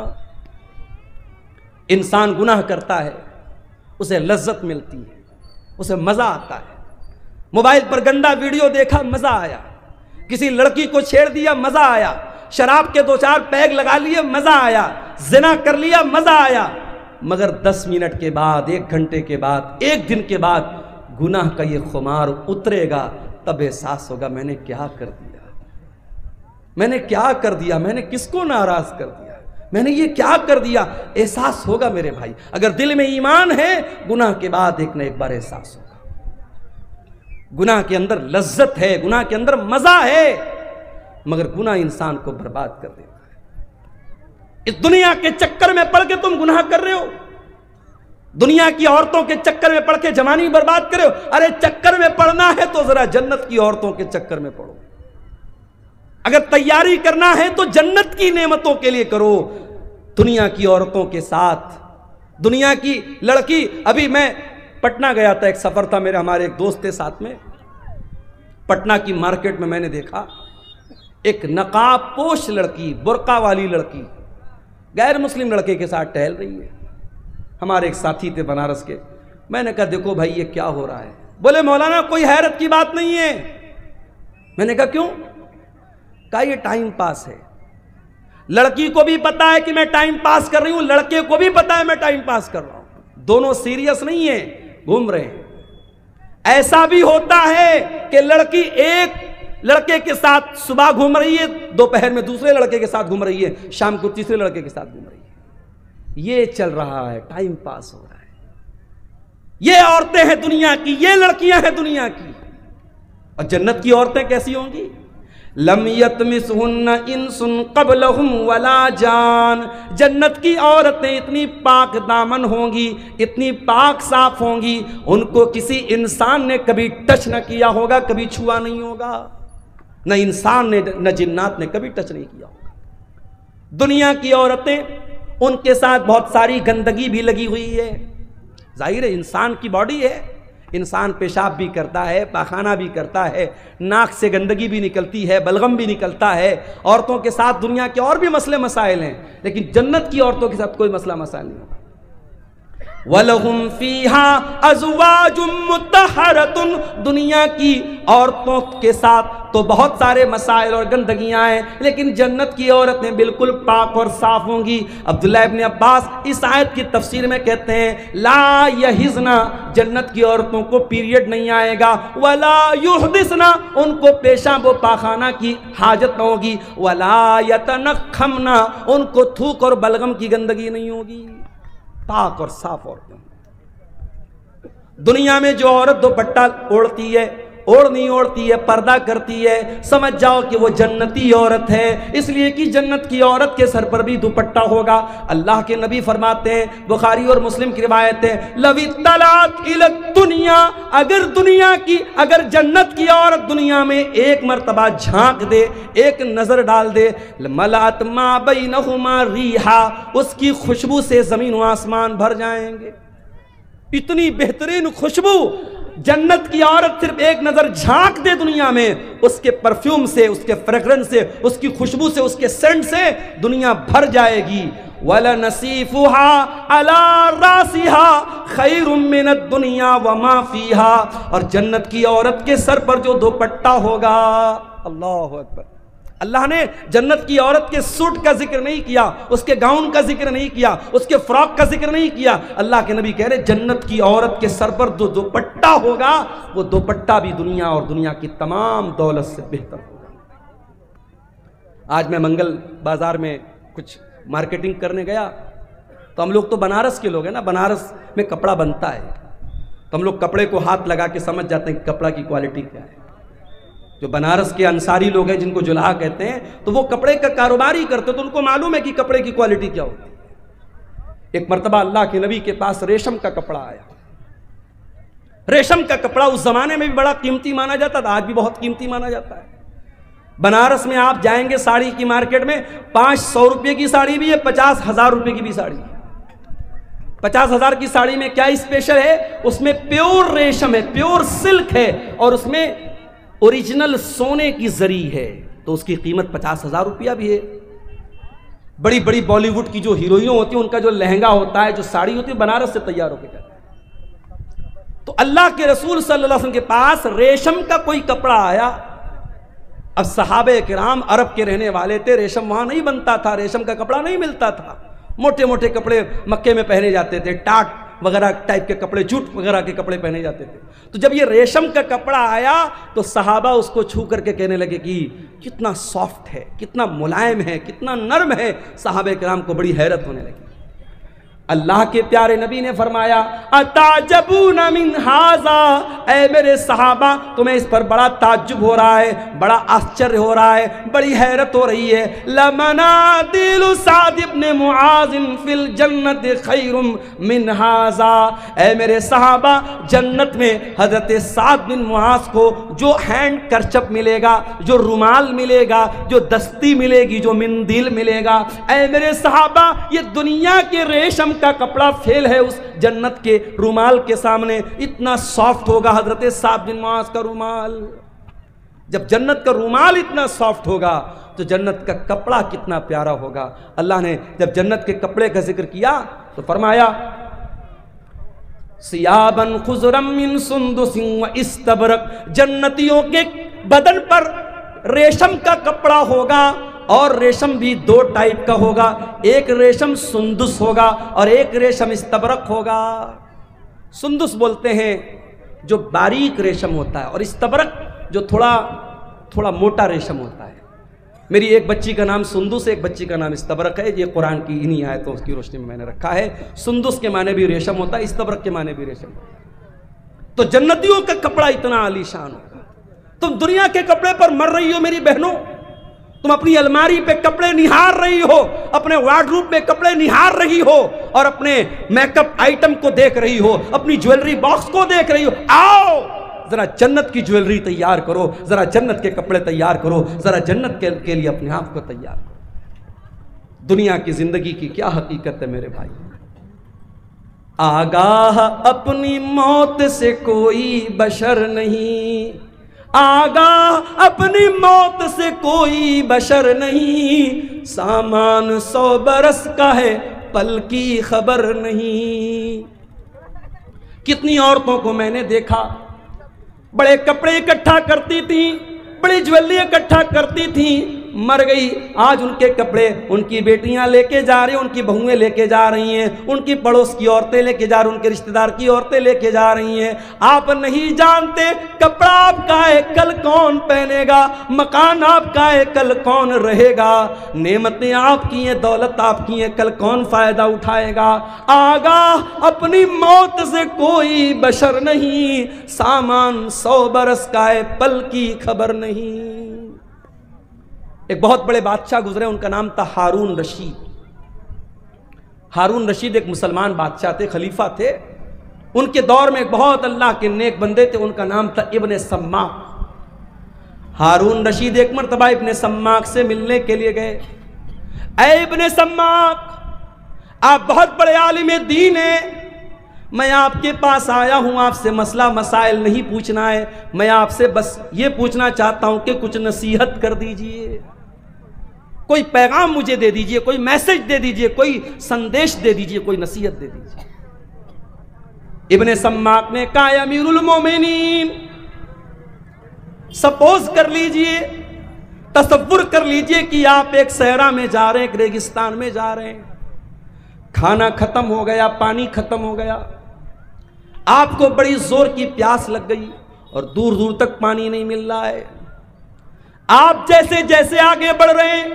انسان گناہ کرتا ہے، اسے لذت ملتی ہے، اسے مزہ آتا ہے، موبائل پر گندا ویڈیو دیکھا مزہ آیا، کسی لڑکی کو چھیڑ دیا مزہ آیا، شراب کے دو چار پیگ لگا لیے مزہ آیا، زنا کر لیا مزہ آیا، مگر 10 منٹ کے بعد، 1 گھنٹے کے بعد، 1 دن کے بعد گناہ کا یہ خمار اترے گا، تب احساس ہوگا میں نے کیا کر دیا، میں نے کیا کر دیا، میں نے کس کو ناراض کر دیا، میں نے یہ کیا کر دیا، احساس ہوگا میرے بھائی۔ اگر دل میں ایمان ہے گناہ کے بعد ایک نہ ایک بار احساس ہوگا، گناہ کے اندر لذت ہے، گناہ کے اندر مزہ ہے، مگر گناہ انسان کو برباد کر دیتا ہے۔ اس دنیا کے چکر میں پڑھ کے تم گناہ کر رہے ہو، دنیا کی عورتوں کے چکر میں پڑھ کے جوانی برباد کر رہے ہو۔ ارے چکر میں پڑھنا ہے تو ذرا جنت کی عورتوں کے چکر میں پڑھو، اگر تیاری کرنا ہے تو جنت کی نعمتوں کے لیے کرو، دنیا کی عورتوں کے ساتھ، دنیا کی لڑکی۔ ابھی میں پٹنہ گیا تھا، ایک سفر تھا میرے، ہمارے ایک دوست تھے ساتھ میں، پٹنہ کی مارکیٹ میں نے دیکھا ایک نقاب پوش لڑکی، برقع والی لڑکی غیر مسلم لڑکے کے ساتھ ٹہل رہی ہے۔ ہمارے ایک ساتھی تھے بنارس کے، میں نے کہا دیکھو بھائی یہ کیا ہو رہا ہے؟ بولے مولانا کوئی حیرت کی بات نہیں ہے۔ میں نے کہا کیوں؟ کہا یہ ٹائم پاس ہے، لڑکی کو بھی پتا ہے کہ میں ٹائم پاس کر رہی ہوں، لڑکے کو بھی پتا ہے میں ٹائم پاس کر رہا ہوں، دونوں سیریس نہیں ہیں، گھوم رہے ہیں۔ ایسا بھی ہوتا ہے کہ لڑکی ایک لڑکے کے ساتھ صبح گھوم رہی ہے، دوپہر میں دوسرے لڑکے کے ساتھ گھوم رہی ہے، شام کو تیسرے لڑکے کے ساتھ گھوم رہی ہے، یہ چل رہا ہے، ٹائم پاس ہو رہا ہے۔ یہ عورتیں ہیں دنیا کی، یہ لڑکیاں ہیں دنیا کی، اور جنت کی عورتیں کیسی ہوں گی؟ لم یتمسہن انس قبلہم ولا جان، جنت کی عورتیں اتنی پاک دامن ہوں گی، اتنی پاک صاف ہوں گی، ان کو کسی انسان نے کبھی ٹچ نہ کیا ہوگا، کبھی چھوا نہیں ہوگا، نہ انسان نے نہ جنات نے کبھی ٹچ نہیں کیا ہوگا۔ دنیا کی عورتیں، ان کے ساتھ بہت ساری گندگی بھی لگی ہوئی ہے، ظاہر ہے انسان کی باڈی ہے، انسان پیشاب بھی کرتا ہے، پاخانہ بھی کرتا ہے، ناک سے گندگی بھی نکلتی ہے، بلغم بھی نکلتا ہے، عورتوں کے ساتھ دنیا کے اور بھی مسئلے مسائل ہیں، لیکن جنت کی عورتوں کے ساتھ کوئی مسئلہ مسائل نہیں ہوگا۔ وَلَهُمْ فِيهَا أَزْوَاجٌ مُطَهَّرَةٌ، دنیا کی عورتوں کے ساتھ تو بہت سارے مسائل اور گندگیاں ہیں، لیکن جنت کی عورتیں بالکل پاک اور صاف ہوں گی۔ عبداللہ ابن عباس اس آیت کی تفسیر میں کہتے ہیں لا یحزنا، جنت کی عورتوں کو پیریڈ نہیں آئے گا، ولا یحدثنا، ان کو پیشاب و پاخانہ کی حاجت نہ ہوگی، ولا یتنخمنا، ان کو تھوک اور بلغم کی گندگی نہیں ہوگی، پاک اور صاف عورتیں۔ دنیا میں جو عورت دوپٹہ اوڑھتی ہے، اوڑھنی اوڑھتی ہے، پردہ کرتی ہے، سمجھ جاؤ کہ وہ جنتی عورت ہے، اس لیے کہ جنت کی عورت کے سر پر بھی دوپٹہ ہوگا۔ اللہ کے نبی فرماتے ہیں، بخاری اور مسلم کی روایت ہے، لَوِ اطَّلَعَتْ إِلَى الدُّنْيَا، اگر جنت کی عورت دنیا میں ایک مرتبہ جھانک دے، ایک نظر ڈال دے، مَلَأَتْ مَا بَيْنَهُمَا رِيحًا، اس کی خوشبو سے زمین و آسمان بھر جائیں گے۔ اتنی بہترین خوشبو، جنت کی عورت صرف ایک نظر جھانک دے دنیا میں، اس کے پرفیوم سے، اس کے فریگرنس سے، اس کی خوشبو سے، اس کے سینٹ سے دنیا بھر جائے گی۔ وَلَنَسِيفُهَا عَلَى رَاسِهَا خَيْرٌ مِّنَ الدُّنْيَا وَمَا فِيهَا، اور جنت کی عورت کے سر پر جو دوپٹہ ہوگا، اللہ اکبر، اللہ نے جنت کی عورت کے سوٹ کا ذکر نہیں کیا، اس کے گاؤن کا ذکر نہیں کیا، اس کے فراک کا ذکر نہیں کیا، اللہ کے نبی کہہ رہے جنت کی عورت کے سر پر جو دوپٹہ ہوگا، وہ دوپٹہ بھی دنیا اور دنیا کی تمام دولت سے بہتر ہوگا۔ آج میں منگل بازار میں کچھ مارکیٹنگ کرنے گیا، تو ہم لوگ تو بنارس کے لوگ ہیں نا، بنارس میں کپڑا بنتا ہے، تو ہم لوگ کپڑے کو ہاتھ لگا کے سمجھ جاتے ہیں کہ کپڑا کی کوالٹی کیا ہے۔ جو بنارس کے انصاری لوگ ہیں، جن کو جلہا کہتے ہیں، تو وہ کپڑے کا کاروبار ہی کرتے، تو ان کو معلوم ہے کہ کپڑے کی کوالٹی کیا ہوتی ہے۔ ایک مرتبہ اللہ کے نبی کے پاس ریشم کا کپڑا آیا۔ ریشم کا کپڑا اس زمانے میں بھی بڑا قیمتی مانا جاتا تھا، آج بھی بہت قیمتی مانا جاتا ہے۔ بنارس میں آپ جائیں گے ساڑی کی مارکیٹ میں، 500 روپے کی ساڑی بھی ہے، 50,000 روپے کی بھی ساڑی ہے۔ 50,000 کی ساڑی میں کیا اسپیشل ہے؟ اس میں پیور ریشم ہے، پیور سلک ہے، اور اس میں اوریجنل سونے کی زری ہے، تو اس کی قیمت 50,000 روپیہ بھی ہے۔ بڑی بڑی بالی ووڈ کی جو ہیروئنوں ہوتی ہیں، ان کا جو لہنگا ہوتا ہے، جو ساڑی ہوتی ہے، بنارس سے تیار ہو کے جاتا ہے۔ تو اللہ کے رسول صلی اللہ علیہ وسلم کے پاس ریشم کا کوئی کپڑا آیا۔ اب صحابہ کرام عرب کے رہنے والے تھے، ریشم وہاں نہیں بنتا تھا، ریشم کا کپڑا نہیں ملتا تھا، موٹے موٹے کپڑے مکے میں پہنے جاتے تھے، ٹاٹ وغیرہ ٹائپ کے کپڑے، جوٹ وغیرہ کے کپڑے پہنے جاتے تھے۔ تو جب یہ ریشم کا کپڑا آیا تو صحابہ اس کو چھو کر کے کہنے لگے کہ کتنا سافٹ ہے، کتنا ملائم ہے، کتنا نرم ہے۔ صحابہ کرام کو بڑی حیرت ہونے لگی۔ اللہ کے پیارے نبی نے فرمایا اتعجبون من ھذا، اے میرے صحابہ تمہیں اس پر بڑا تعجب ہو رہا ہے، بڑا آشچر ہو رہا ہے، بڑی حیرت ہو رہی ہے۔ لمنادل سعد بن معاذ فی الجنت خیر من ھذا، اے میرے صحابہ جنت میں حضرت سعد بن معاذ کو جو ہینڈ کرچپ ملے گا، جو رومال ملے گا، جو دستی ملے گی، جو مندیل ملے گا، اے میرے صحابہ یہ دنیا کے ریشم کا کپڑا فیل ہے اس جنت کے رومال کے سامنے۔ اتنا سافٹ ہوگا حضرت سعد بن معاذ کا رومال۔ جب جنت کا رومال اتنا سافٹ ہوگا تو جنت کا کپڑا کتنا پیارا ہوگا۔ اللہ نے جب جنت کے کپڑے کا ذکر کیا تو فرمایا ثیابا خضرا من سندس و استبرق، جنتیوں کے بدن پر ریشم کا کپڑا ہوگا، اور ریشم بھی دو ٹائپ کا ہوگا، ایک ریشم سندس ہوگا اور ایک ریشم استبرق ہوگا۔ سندس بولتے ہیں جو باریک ریشم ہوتا ہے، اور استبرق جو تھوڑا موٹا ریشم ہوتا ہے۔ میری ایک بچی کا نام سندس، ایک بچی کا نام استبرق ہے، یہ قرآن کی انہی آیتوں کی روشنی میں نے رکھا ہے۔ سندس کے معنی بھی ریشم ہوتا ہے، استبرق کے معنی بھی ریشم ہوتا ہے۔ تو جنتیوں کا کپڑا اتنا عالی شان ہوگا۔ تم دنیا کے کپڑے پر مر رہی ہو میری بہنوں، تم اپنی الماری پہ کپڑے نہار رہی ہو، اپنے وارڈروب میں کپڑے نہار رہی ہو، اور اپنے میک اپ آئٹم کو دیکھ رہی ہو، اپنی جویلری باکس کو دیکھ رہی ہو۔ آؤ ذرا جنت کی جویلری تیار کرو، ذرا جنت کے کپڑے تیار کرو، ذرا جنت کے لیے اپنے آپ کو تیار کرو۔ دنیا کی زندگی کی کیا حقیقت ہے میرے بھائی؟ آگاہ اپنی موت سے کوئی بشر نہیں، آگاہ اپنی موت سے کوئی بشر نہیں، سامان 100 برس کا ہے پل کی خبر نہیں۔ کتنی عورتوں کو میں نے دیکھا، بڑے کپڑے اکٹھا کرتی تھیں، بڑی جویلری اکٹھا کرتی تھیں، مر گئی، آج ان کے کپڑے ان کی بیٹیاں لے کے جا رہی ہیں، ان کی بہویں لے کے جا رہی ہیں، ان کی پڑوس کی عورتیں لے کے جا رہی ہیں، ان کے رشتہ دار کی عورتیں لے کے جا رہی ہیں۔ آپ نہیں جانتے کپڑا آپ کا ہے کل کون پہنے گا، مکان آپ کا ہے کل کون رہے گا، نعمتیں آپ کی ہیں، دولت آپ کی ہیں، کل کون فائدہ اٹھائے گا۔ آگاہ اپنی موت سے کوئی بشر نہیں، سامان 100 برس کا ہے پل کی خبر نہیں۔ ایک بہت بڑے بادشاہ گزرے، ان کا نام تھا ہارون رشید۔ ہارون رشید ایک مسلمان بادشاہ تھے، خلیفہ تھے۔ ان کے دور میں ایک بہت اللہ کے نیک بندے تھے، ان کا نام تھا ابن سماک۔ ہارون رشید ایک مرتبہ ابن سماک سے ملنے کے لیے گئے۔ اے ابن سماک، آپ بہت بڑے عالم دین ہیں، میں آپ کے پاس آیا ہوں، آپ سے مسئلہ مسائل نہیں پوچھنا ہے، میں آپ سے بس یہ پوچھنا چاہتا ہوں کہ کچھ نصیحت کر دیجئے، کوئی پیغام مجھے دے دیجئے، کوئی میسج دے دیجئے، کوئی سندیش دے دیجئے، کوئی نصیحت دے دیجئے۔ ابن سماک نے کہا، امیر المومنین، سپوز کر لیجئے، تصور کر لیجئے کہ آپ ایک صحرا میں جا رہے ہیں، ایک ریگستان میں جا رہے ہیں، کھانا ختم ہو گیا، پانی ختم ہو گیا، آپ کو بڑی زور کی پیاس لگ گئی اور دور دور تک پانی نہیں مل رہا ہے۔ آپ جیسے جیسے آگے بڑھ رہے ہیں،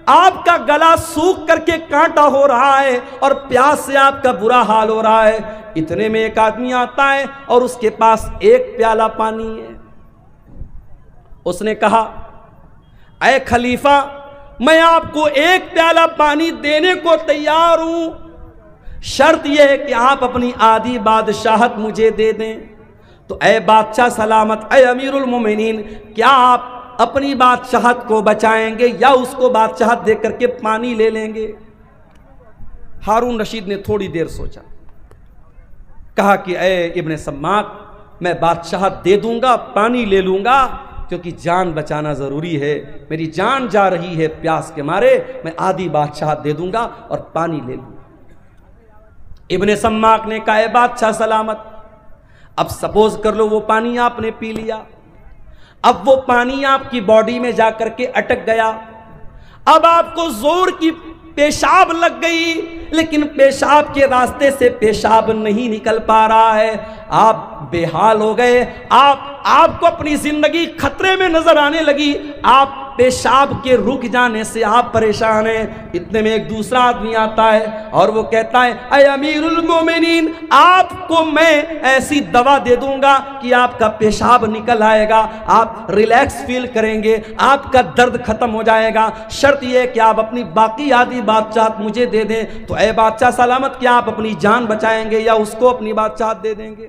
آپ کا گلا سوکھ کر کے کانٹا ہو رہا ہے اور پیاس سے آپ کا برا حال ہو رہا ہے۔ اتنے میں ایک آدمی آتا ہے اور اس کے پاس ایک پیالہ پانی ہے۔ اس نے کہا، اے خلیفہ، میں آپ کو ایک پیالہ پانی دینے کو تیار ہوں، شرط یہ ہے کہ آپ اپنی آدھی بادشاہت مجھے دے دیں۔ تو اے بادشاہ سلامت، اے امیر المومنین، کیا آپ اپنی بادشاہت کو بچائیں گے یا اس کو بادشاہت دے کر کے پانی لے لیں گے؟ ہارون رشید نے تھوڑی دیر سوچا، کہا کہ اے ابن سماک، میں بادشاہت دے دوں گا، پانی لے لوں گا، کیونکہ جان بچانا ضروری ہے، میری جان جا رہی ہے پیاس کے مارے، میں آدھی بادشاہت دے دوں گا اور پانی لے لوں گا۔ ابن سماک نے کہا، اے بادشاہ سلامت، اب سپوز کر لو وہ پانی آپ نے پی لیا، اب وہ پانی آپ کی باڈی میں جا کر کے اٹک گیا، اب آپ کو زور کی پیشاب لگ گئی، لیکن پیشاب کے راستے سے پیشاب نہیں نکل پا رہا ہے، آپ بے حال ہو گئے، آپ کو اپنی زندگی خطرے میں نظر آنے لگی، آپ پیشاب کے رک جانے سے آپ پریشان ہیں۔ اتنے میں ایک دوسرا آدمی آتا ہے اور وہ کہتا ہے، اے امیر المومنین، آپ کو میں ایسی دوا دے دوں گا کہ آپ کا پیشاب نکل آئے گا، آپ ریلیکس فیل کریں گے، آپ کا درد ختم ہو جائے گا، شرط یہ ہے کہ آپ اپنی باقی آدھی بادشاہت مجھے دے دیں۔ تو اے بادشاہ سلامت، کیا آپ اپنی جان بچائیں گے یا اس کو اپنی بادشاہت دے دیں گے؟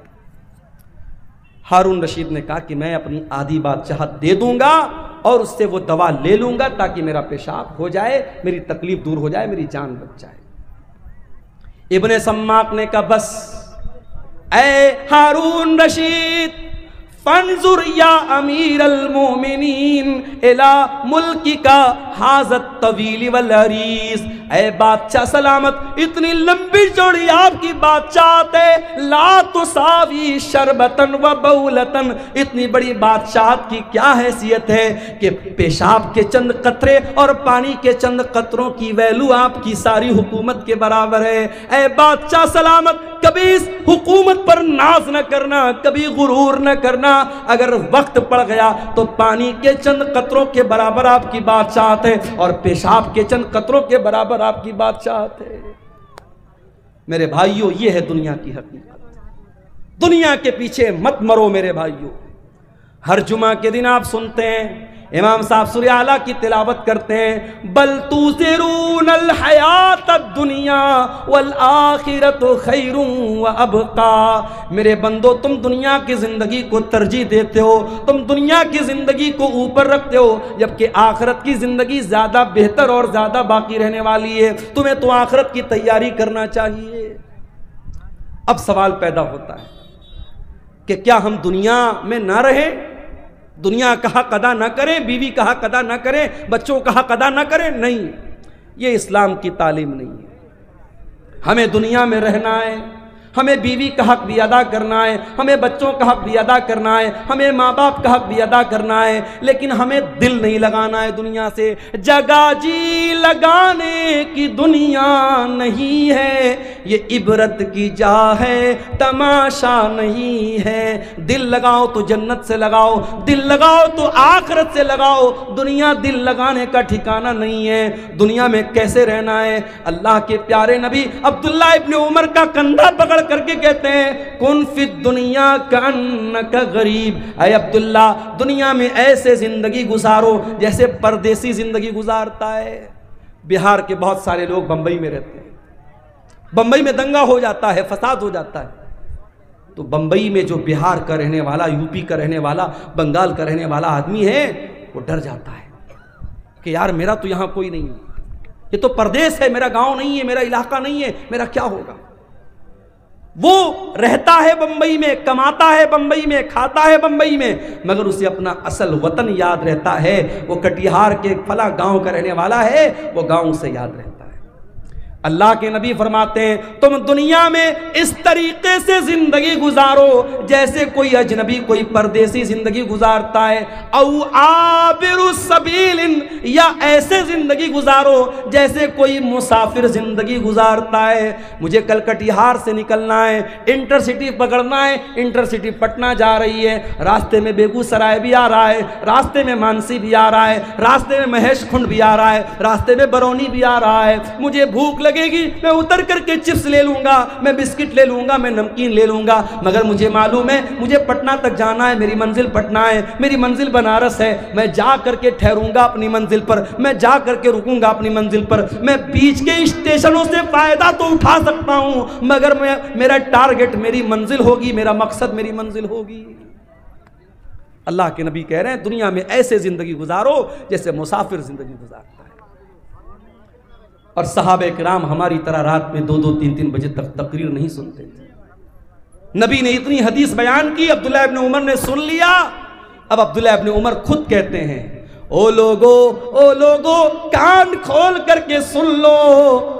ہارون رشید نے کہا کہ میں اپنی آدھی بادشاہت دے دوں گا اور اس سے وہ دوا لے لوں گا تاکہ میرا پیشاب ہو جائے، میری تکلیف دور ہو جائے، میری جان بچ جائے۔ ابن سماک نے کہا، بس اے ہارون رشید، فانظر یا امیر المومنین الى ملکی کا حاضت طویل والعریض، اے بادشاہ سلامت، اتنی لمبی چوڑی آپ کی بادشاہت ہے، لا تساوی شربتن و بولتن، اتنی بڑی بادشاہت کی کیا حیثیت ہے کہ پیشاب کے چند قطرے اور پانی کے چند قطروں کی ویلو آپ کی ساری حکومت کے برابر ہے۔ اے بادشاہ سلامت، کبھی اس حکومت پر ناز نہ کرنا، کبھی غرور نہ کرنا، اگر وقت پڑ گیا تو پانی کے چند قطروں کے برابر آپ کی بادشاہت ہے اور پیشاب کے چند قطروں کے برابر آپ کی بادشاہت ہے۔ میرے بھائیوں، یہ ہے دنیا کی حقیقت، دنیا کے پیچھے مت مرو میرے بھائیوں۔ ہر جمعہ کے دن آپ سنتے ہیں امام صاحب سورہ اعلیٰ کی تلاوت کرتے ہیں، بل تؤثرون الحیات الدنیا والآخرۃ خیر وابقیٰ، میرے بندو تم دنیا کی زندگی کو ترجیح دیتے ہو، تم دنیا کی زندگی کو اوپر رکھتے ہو، جبکہ آخرت کی زندگی زیادہ بہتر اور زیادہ باقی رہنے والی ہے، تمہیں تو آخرت کی تیاری کرنا چاہیے۔ اب سوال پیدا ہوتا ہے کہ کیا ہم دنیا میں نہ رہیں، دنیا کا حق ادا نہ کریں، بیوی کا حق ادا نہ کریں، بچوں کا حق ادا نہ کریں؟ نہیں، یہ اسلام کی تعلیم نہیں ہے۔ ہمیں دنیا میں رہنا ہے، ہمیں بیوی کا حق بھی ادا کرنا ہے، ہمیں بچوں کا حق بھی ادا کرنا ہے، ہمیں ماں باپ کا حق بھی ادا کرنا ہے، لیکن ہمیں دل نہیں لگانا ہے دنیا سے۔ جگہ جی لگانے کی دنیا نہیں ہے، یہ عبرت کی جا ہے، تماشا نہیں ہے۔ دل لگاؤ تو جنت سے لگاؤ، دل لگاؤ تو آخرت سے لگاؤ، دنیا دل لگانے کا ٹھکانہ نہیں ہے۔ دنیا میں کیسے رہنا ہے؟ اللہ کے پیارے نبی عبداللہ ابن عمر کا کندھا پکڑ کر کے کہتے ہیں کن فی الدنیا کانک غریب، اے عبداللہ دنیا میں ایسے زندگی گزارو جیسے پردیسی زندگی گزارتا ہے۔ بہار کے بہت سارے لوگ بمبئی میں رہتے ہیں، بمبئی میں دنگا ہو جاتا ہے، فساد ہو جاتا ہے، تو بمبئی میں جو بہار کا رہنے والا، یو پی کا رہنے والا، بنگال کا رہنے والا آدمی ہے وہ ڈر جاتا ہے کہ یار میرا تو یہاں کوئی نہیں ہے، یہ تو پردیس ہے، میرا گاؤں نہیں ہے، میرا علاقہ نہیں ہے، میرا کیا ہوگا؟ وہ رہتا ہے بمبئی میں، کماتا ہے بمبئی میں، کھاتا ہے بمبئی میں، مگر اسے اپنا اصل وطن یاد رہتا ہے۔ وہ کٹیہار کے فلاں گاؤں کا رہنے والا ہے، وہ گاؤں سے یاد رہتا ہے۔ اللہ کے نبی فرماتے ہیں تم دنیا میں اس طریقے سے زندگی گزارو جیسے کوئی اجنبی، کوئی پردیسی زندگی گزارتا ہے، او عابر السبیل، یا ایسے زندگی گزارو جیسے کوئی مسافر زندگی گزارتا ہے۔ مجھے کل کٹیہار سے نکلنا ہے، انٹر سٹی پکڑنا ہے، انٹر سٹی پٹنہ جا رہی ہے، راستے میں بیگو سرائے بھی آ رہا ہے، راستے میں مانسی بھی آ رہا ہے، راستے میں مہیش کھنڈ بھی آ رہا ہے، راستے میں برونی بھی آ رہا ہے۔ مجھے بھوک لگے گی، میں اتر کر کے چپس لے لوں گا، میں بسکٹ لے لوں گا، میں نمکین لے لوں گا، مگر مجھے معلوم ہے مجھے پٹنہ تک جانا ہے، میری منزل پٹنہ ہے، میری منزل بنارس ہے، میں جا کر کے ٹھہروں گا اپنی منزل پر، میں جا کر کے رکوں گا اپنی منزل پر۔ میں بیچ کے اسٹیشنوں سے فائدہ تو اٹھا سکتا ہوں، مگر میرا ٹارگٹ میری منزل ہوگی، میرا مقصد میری منزل ہوگی۔ اللہ کے نبی کہہ رہے ہیں دنیا میں ایسے زندگی گزارو جیسے مسافر زندگی گزارتا ہے۔ اور صحابہ کرام ہماری طرح رات میں 2-2 3-3 بجے تک تقریر نہیں سنتے تھے۔ نبی نے اتنی حدیث بیان کی، عبداللہ ابن عمر نے سن لیا۔ اب عبداللہ ابن عمر خود کہتے ہیں او لوگو کان کھول کر کے سن لو،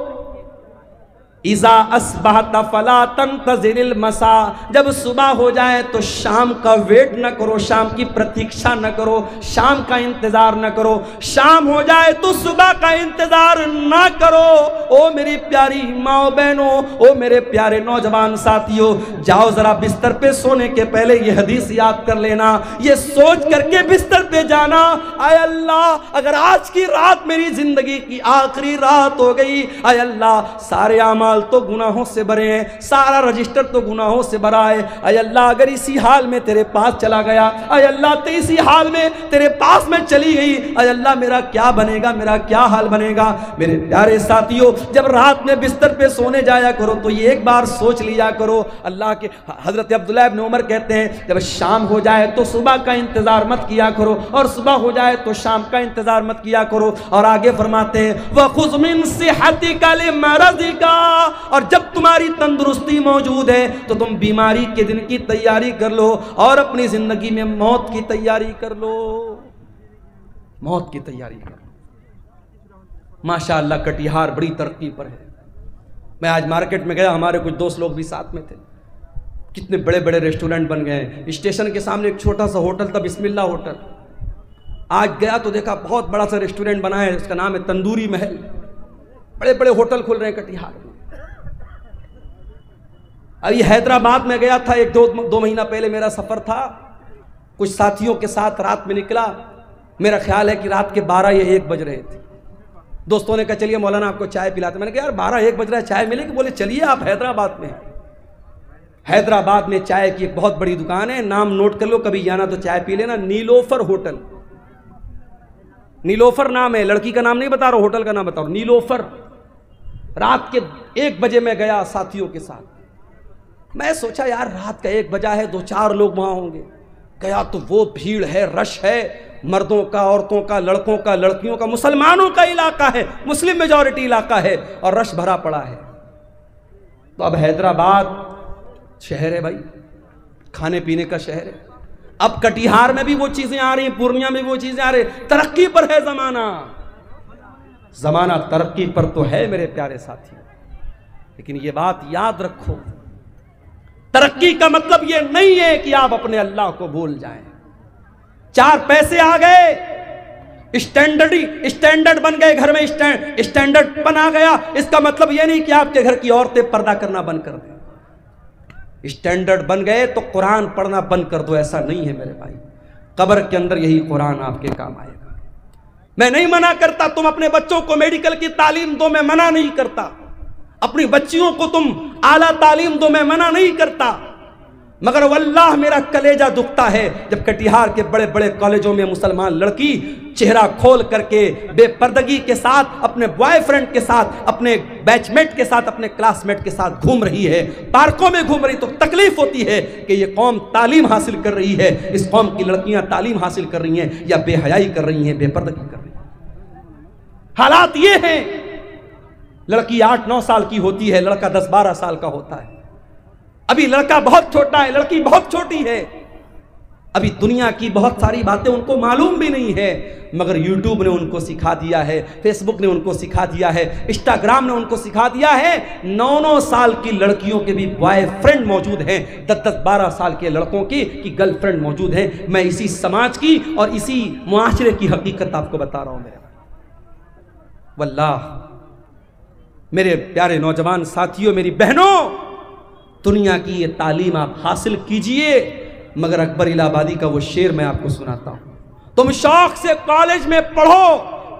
اذا اصبحت فلا تنتظر المساء، جب صبح ہو جائے تو شام کا ویٹ نہ کرو، شام کی پرتیکشا نہ کرو، شام کا انتظار نہ کرو، شام ہو جائے تو صبح کا انتظار نہ کرو۔ او میری پیاری ماں بہنوں، او میرے پیارے نوجوان ساتھیوں، جاؤ ذرا بستر پہ سونے کے پہلے یہ حدیث یاد کر لینا، یہ سوچ کر کے بستر پہ جانا اے اللہ اگر آج کی رات میری زندگی کی آخری رات ہو گئی، اے اللہ سارے اعمال تو گناہوں سے بھرے ہیں، سارا رجسٹر تو گناہوں سے بھرا ہے، اے اللہ اگر اسی حال میں تیرے پاس چلا گیا، اے اللہ اسی حال میں تیرے پاس میں چلی گئی، اے اللہ میرا کیا بنے گا، میرا کیا حال بنے گا۔ میرے پیارے ساتھیوں، جب رات میں بستر پہ سونے جایا کرو تو یہ ایک بار سوچ لیا کرو، اللہ کے حضرت عبداللہ ابن عمر کہتے ہیں جب شام ہو جائے تو صبح کا انتظار مت کیا کرو، اور صبح ہو جائے تو شام کا انتظار مت کیا کرو۔ اور آگے فرماتے ہیں وَخُذْ مِنْ صِحَّتِكَ لِمَرَضِكَ، اور جب تمہاری تندرستی موجود ہے تو تم بیماری کے دن کی تیاری کر لو، اور اپنی زندگی میں موت کی تیاری کر لو، موت کی تیاری کر لو۔ ماشاءاللہ کٹیہار بڑی ترقی پر ہے۔ میں آج مارکیٹ میں گیا، ہمارے کچھ دوست لوگ بھی ساتھ میں تھے، کتنے بڑے بڑے ریسٹورنٹ بن گئے ہیں۔ اسٹیشن کے سامنے ایک چھوٹا سا ہوٹل تھا، بسم اللہ ہوٹل، آج گیا تو دیکھا بہت بڑا سا ریسٹورنٹ بنا ہے، اس کا نام ہے تندوری محل۔ بڑے بڑے ہوٹل کھل رہے ہیں کٹیہار میں۔ ابھی حیدرآباد میں گیا تھا، ایک دو مہینہ پہلے میرا سفر تھا، کچھ ساتھیوں کے ساتھ رات میں نکلا، میرا خیال ہے کہ رات کے 12 یا 1 بج رہے تھے۔ دوستوں نے کہا چلیے مولانا آپ کو چائے پلاتے، میں نے کہا یار 12-1 بج رہا ہے چائے ملے گی؟ بولے چلیے آپ حیدرآباد میں۔ حیدرآباد میں چائے کی ایک بہت بڑی دکان ہے، نام نوٹ کر لو، کبھی جانا تو چائے پی لینا، نیلوفر ہوٹل۔ نیلوفر نام ہے، لڑکی کا نام نہیں بتا رہا، ہوٹل کا نام بتا رہا ہوں، نیلوفر۔ رات کے 1 بجے میں گیا ساتھیوں کے ساتھ، میں سوچا یار رات کا 1 بجا ہے، 2-4 لوگ وہاں ہوں گے۔ گیا تو وہ بھیڑ ہے، رش ہے، مردوں کا، عورتوں کا، لڑکوں کا، لڑکیوں کا، مسلمانوں کا علاقہ ہے، مسلم میجورٹی علاقہ ہے، اور رش بھرا پڑا ہے۔ تو اب حیدرآباد شہر ہے بھائی، کھانے پینے کا شہر ہے. اب کٹیہار میں بھی وہ چیزیں آ رہی ہیں، پورنیہ میں بھی وہ چیزیں آ رہی ہیں. ترقی پر ہے زمانہ، زمانہ ترقی پر تو ہے میرے پیارے ساتھی. لیکن یہ بات یاد رکھو، ترقی کا مطلب یہ نہیں ہے کہ آپ اپنے اللہ کو بھول جائیں. 4 پیسے آ گئے، اسٹینڈرڈ بن گئے، گھر میں اسٹینڈرڈ پن آ گیا، اس کا مطلب یہ نہیں کہ آپ کے گھر کی عورتیں پردہ کرنا بند کر دیں. اسٹینڈرڈ بن گئے تو قرآن پڑھنا بند کر دو، ایسا نہیں ہے میرے بھائی. قبر کے اندر یہی قرآن آپ کے کام آئے گا. میں نہیں منع کرتا تم اپنے بچوں کو میڈیکل کی تعلیم دو، میں منع نہیں کرتا. اپنی بچیوں کو تم اعلیٰ تعلیم دو، میں منع نہیں کرتا. مگر واللہ میرا کلیجہ دکھتا ہے جب کٹیہار کے بڑے بڑے کالجوں میں مسلمان لڑکی چہرہ کھول کر کے بے پردگی کے ساتھ اپنے بوائے فرینڈ کے ساتھ، اپنے بیچ میٹ کے ساتھ، اپنے کلاس میٹ کے ساتھ گھوم رہی ہے، پارکوں میں گھوم رہی. تو تکلیف ہوتی ہے کہ یہ قوم تعلیم حاصل کر رہی ہے، اس قوم کی لڑکیاں تعلیم حاصل کر رہی ہیں یا بے حیائی کر رہی ہیں، بے پردگی کر رہی ہیں. حالات یہ ہیں. لڑکی 8-9 سال کی ہوتی ہے، لڑکا 10-12 سال کا ہوتا ہے. ابھی لڑکا بہت چھوٹا ہے، لڑکی بہت چھوٹی ہے. ابھی دنیا کی بہت ساری باتیں ان کو معلوم بھی نہیں ہے، مگر یوٹیوب نے ان کو سکھا دیا ہے، فیس بک نے ان کو سکھا دیا ہے، انسٹاگرام نے ان کو سکھا دیا ہے. 9-9 سال کی لڑکیوں کے بھی بوائے فرینڈ موجود ہیں، 10-12 سال کے لڑکوں کی گرل فرینڈ موجود ہیں. میں اسی سماج کی اور اسی معاشرے کی حقیقت آپ کو بتا رہا ہوں. میرے واللہ میرے پیارے نوجوان ساتھیوں، میری بہنوں، دنیا کی یہ تعلیم آپ حاصل کیجئے. مگر اکبر الہ آبادی کا وہ شعر میں آپ کو سناتا ہوں. تم شوق سے کالج میں پڑھو،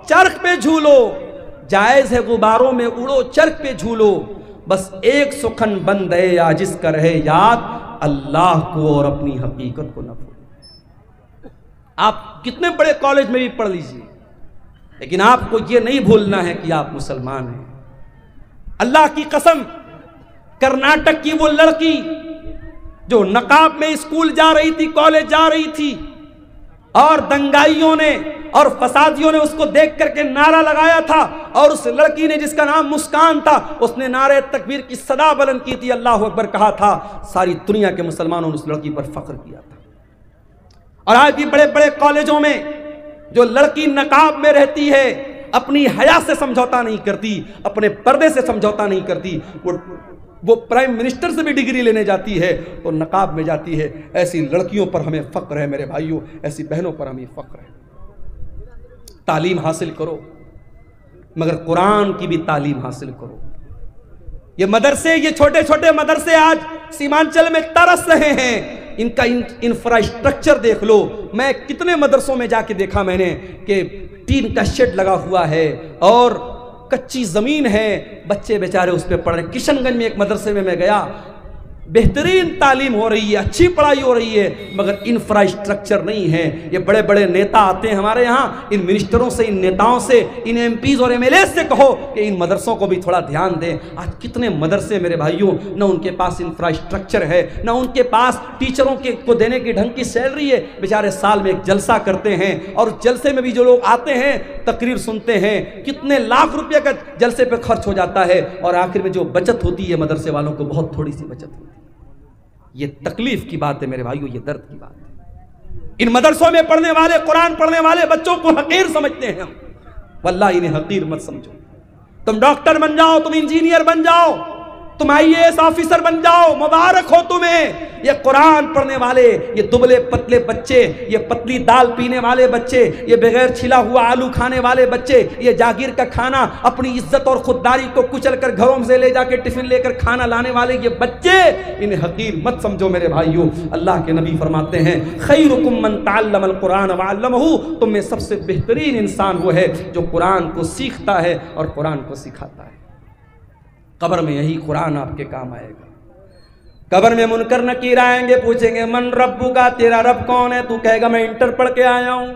چرخ پہ جھولو، جائز ہے غباروں میں اڑو، چرخ پہ جھولو، بس ایک سخن بند ہے عاجز کا رہے یاد، اللہ کو اور اپنی حقیقت کو نہ بھولو. آپ کتنے بڑے کالج میں بھی پڑھ لیجئے، لیکن آپ کو یہ نہیں بھولنا ہے کہ آپ مسلمان ہیں. اللہ کی قسم، کرناٹک کی وہ لڑکی جو نقاب میں اسکول جا رہی تھی، کالج جا رہی تھی، اور دنگائیوں نے اور فسادیوں نے اس کو دیکھ کر کے نعرہ لگایا تھا، اور اس لڑکی نے جس کا نام مسکان تھا، اس نے نعرہ تکبیر کی صدا بلند کی تھی، اللہ اکبر کہا تھا. ساری دنیا کے مسلمانوں نے اس لڑکی پر فخر کیا تھا. اور آج بھی بڑے بڑے کالجوں میں جو لڑکی نقاب میں رہتی ہے، اپنی حیا سے سمجھوتا نہیں کرتی، اپنے پردے سے سمجھوتا نہیں کرتی، وہ پرائم منسٹر سے بھی ڈگری لینے جاتی ہے تو نقاب میں جاتی ہے. ایسی لڑکیوں پر ہمیں فخر ہے میرے بھائیوں، ایسی بہنوں پر ہمیں فخر ہے. تعلیم حاصل کرو، مگر قرآن کی بھی تعلیم حاصل کرو. یہ مدرسے، یہ چھوٹے چھوٹے مدرسے آج سیمانچل میں ترس رہے ہیں. ان کا انفراسٹرکچر دیکھ لو. میں کتنے مدرسوں میں جا کے دیکھا میں نے کہ ٹین کا شیڈ لگا ہوا ہے اور کچی زمین ہے، بچے بیچارے اس پہ پڑھ رہے ہیں. کشن گنج میں ایک مدرسے میں گیا، بہترین تعلیم ہو رہی ہے، اچھی پڑھائی ہو رہی ہے، مگر انفراسٹرکچر نہیں ہے. یہ بڑے بڑے نیتا آتے ہیں ہمارے یہاں، ان منسٹروں سے، ان نیتاؤں سے، ان ایم پیز اور ایم ایل اے سے کہو کہ ان مدرسوں کو بھی تھوڑا دھیان دیں. آج کتنے مدرسے میرے بھائیوں، نہ ان کے پاس انفراسٹرکچر ہے، نہ ان کے پاس ٹیچروں کو دینے کی ڈھنگ کی سیلری ہے. بیچارے سال میں ایک جلسہ کرتے ہیں، اور جلسے میں بھی جو لوگ آتے ہیں تقریر سنتے ہیں، کتنے لاکھ روپے کا جلسے پہ خرچ ہو جاتا ہے، اور آخر میں جو بچت ہوتی ہے مدرسے والوں کو بہت تھوڑی سی بچت ہوتی ہے. یہ تکلیف کی بات ہے میرے بھائیوں، یہ درد کی بات ہے. ان مدرسوں میں پڑھنے والے، قرآن پڑھنے والے بچوں کو حقیر سمجھتے ہیں. واللہ انہیں حقیر مت سمجھو. تم ڈاکٹر بن جاؤ، تم انجینئر بن جاؤ، تم IAS آفیسر بن جاؤ، مبارک ہو تمہیں. یہ قرآن پڑھنے والے، یہ دبلے پتلے بچے، یہ پتلی دال پینے والے بچے، یہ بغیر چھلا ہوا آلو کھانے والے بچے، یہ جاگیر کا کھانا، اپنی عزت اور خودداری کو کچل کر گھروں سے لے جا کے ٹفن لے کر کھانا لانے والے یہ بچے، انہیں حقیر مت سمجھو میرے بھائیوں. اللہ کے نبی فرماتے ہیں خیرکم من تعلم القرآن وعلمہ، تم میں سب سے بہترین انسان وہ ہے جو قرآن کو سیکھتا ہے اور قرآن کو سکھاتا ہے. قبر میں یہی قرآن آپ کے کام آئے گا. قبر میں منکر نکیر آئیں گے، پوچھیں گے من ربک، تیرا رب کون ہے؟ تو کہے گا میں انٹر پڑھ کے آیا ہوں.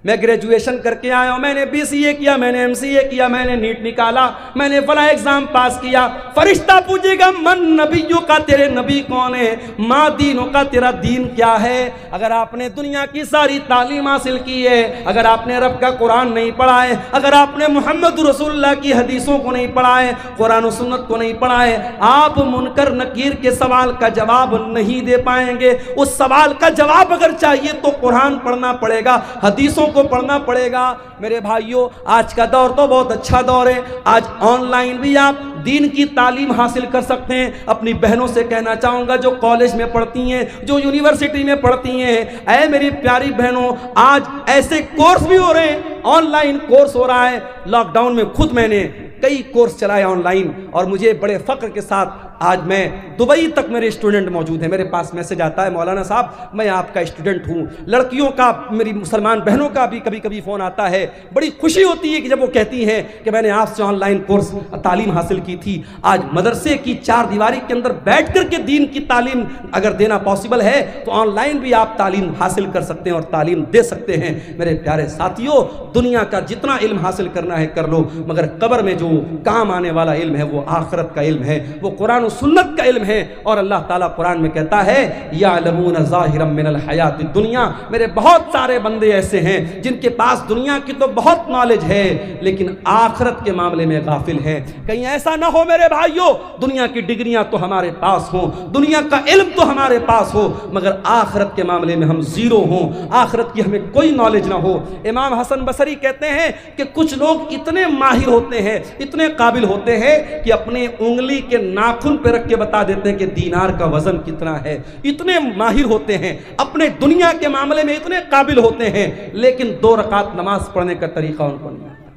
میں گریجویشن کر کے آیا ہوں، میں نے BCA کیا، میں نے MCA کیا، میں نے نیٹ نکالا، میں نے فلاں ایگزام پاس کیا۔ فرشتہ پوچھے گا من نبیوں کا، تیرے نبی کون ہے؟ ما دینوں کا، تیرا دین کیا ہے؟ اگر آپ نے دنیا کی ساری تعلیم حاصل کی ہے، اگر آپ نے رب کا قرآن نہیں پڑھا ہے، اگر آپ نے محمد رسول اللہ کی حدیثوں کو نہیں پڑھا ہے، قرآن و سنت کو نہیں پڑھا ہے، آپ منکر نکیر کے سوال کا جواب نہیں دے پائیں گے۔ اس سوال کا جواب اگر چاہیے تو قرآن پڑھنا پڑے گا، حدیثوں کو پڑھنا پڑے گا۔ میرے بھائیوں، آج کا دور تو بہت اچھا دور ہے، آج آن لائن بھی آپ دین کی تعلیم حاصل کر سکتے ہیں۔ اپنی بہنوں سے کہنا چاہوں گا جو کالج میں پڑھتی ہیں، جو یونیورسٹی میں پڑھتی ہیں، اے میری پیاری بہنوں، آج ایسے کورس بھی ہو رہے ہیں، آن لائن کورس ہو رہا ہے۔ لاک ڈاؤن میں خود میں نے کئی کورس چلائے آن لائن، اور مجھے بڑے فخر کے ساتھ آج میں دبئی تک میرے اسٹوڈنٹ موجود ہیں۔ میرے پاس میسج آتا ہے، مولانا صاحب میں آپ کا اسٹوڈنٹ ہوں۔ لڑکیوں کا، میری مسلمان بہنوں کا بھی کبھی کبھی فون آتا ہے، بڑی خوشی ہوتی ہے کہ جب وہ کہتی ہیں کہ میں نے آپ سے آن لائن کورس تعلیم حاصل کی تھی۔ آج مدرسے کی چار دیواری کے اندر بیٹھ کر کے دین کی تعلیم اگر دینا پاسبل ہے تو آن لائن بھی آپ تعلیم حاصل کر سکتے ہیں اور تعلیم دے سکتے ہیں۔ میرے پیارے ساتھیوں، دنیا کا جتنا علم حاصل کرنا ہے کر لو، مگر قبر میں جو کام آنے والا علم ہے وہ آخرت کا علم ہے، وہ قرآن و سنت کا علم ہے۔ اور اللہ تعالیٰ قرآن میں کہتا ہے یعلمون ظاہرا من الحیات الدنیا۔ میرے بہت سارے بندے ایسے ہیں جن کے پاس دنیا کی تو بہت نالج ہے لیکن آخرت کے معاملے میں غافل ہیں۔ کہیں ایسا نہ ہو میرے بھائیوں، دنیا کی ڈگریاں تو ہمارے پاس ہوں، دنیا کا علم تو ہمارے پاس ہو، مگر آخرت کے معاملے میں ہم زیرو ہوں، آخرت کی ہمیں کوئی نالج نہ ہو۔ امام حسن بصری کہتے ہیں کہ کچھ لوگ اتنے ماہر ہوتے ہیں، اتنے قابل ہوتے ہیں کہ اپنے انگلی کے ناخن پہ رکھ کے بتا دیتے ہیں کہ دینار کا وزن کتنا ہے۔ اتنے ماہر ہوتے ہیں، اپنے دنیا کے معاملے میں اتنے قابل ہوتے ہیں، لیکن 2 رکعت نماز پڑھنے کا طریقہ ان کو نہیں آتا۔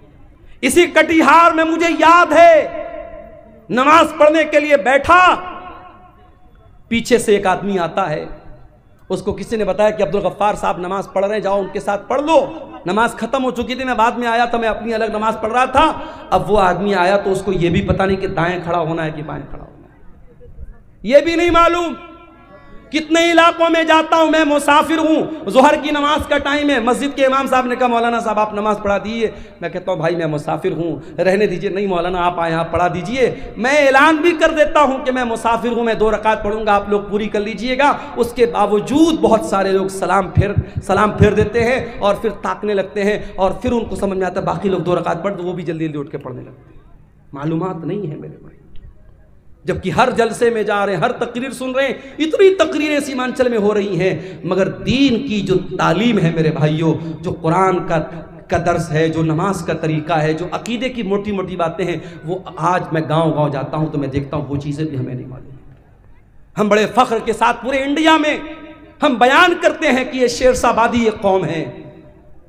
اسی کٹیہار میں مجھے یاد ہے، نماز پڑھنے کے لیے بیٹھا، پیچھے سے ایک آدمی آتا ہے، اس کو کسی نے بتایا کہ عبدالغفار صاحب نماز پڑھ رہے ہیں، جاؤ ان کے ساتھ پڑھ لو۔ نماز ختم ہو چکی تھی، میں بعد میں آیا تھا، میں اپنی الگ نماز پڑھ رہا تھا۔ اب وہ آدمی آیا تو اس کو یہ بھی پتہ نہیں کہ دائیں کھڑا ہونا ہے کہ بائیں کھڑا ہونا ہے، یہ بھی نہیں معلوم۔ کتنے علاقوں میں جاتا ہوں، میں مسافر ہوں، ظہر کی نماز کا ٹائم ہے، مسجد کے امام صاحب نے کہا مولانا صاحب آپ نماز پڑھا دیجیے۔ میں کہتا ہوں بھائی میں مسافر ہوں، رہنے دیجیے۔ نہیں مولانا آپ آئیں، آپ پڑھا دیجیے۔ میں اعلان بھی کر دیتا ہوں کہ میں مسافر ہوں، میں 2 رکعت پڑھوں گا، آپ لوگ پوری کر لیجیے گا۔ اس کے باوجود بہت سارے لوگ سلام پھیر دیتے ہیں اور پھر تاکنے لگتے ہیں، اور پھر ان کو سمجھ میں آتا ہے باقی لوگ 2 رکعت پڑھ، تو وہ بھی جلدی جلدی اٹھ کے پڑھنے لگتے ہیں۔ معلومات نہیں ہے میرے بھائی، جبکہ ہر جلسے میں جا رہے ہیں، ہر تقریر سن رہے ہیں، اتنی تقریریں سیمانچل میں ہو رہی ہیں، مگر دین کی جو تعلیم ہے میرے بھائیوں، جو قرآن کا درس ہے، جو نماز کا طریقہ ہے، جو عقیدے کی موٹی موٹی باتیں ہیں، وہ آج میں گاؤں گاؤں جاتا ہوں تو میں دیکھتا ہوں وہ چیزیں بھی ہمیں نہیں معلوم۔ ہم بڑے فخر کے ساتھ پورے انڈیا میں ہم بیان کرتے ہیں کہ یہ شیرسابادی یہ قوم ہے،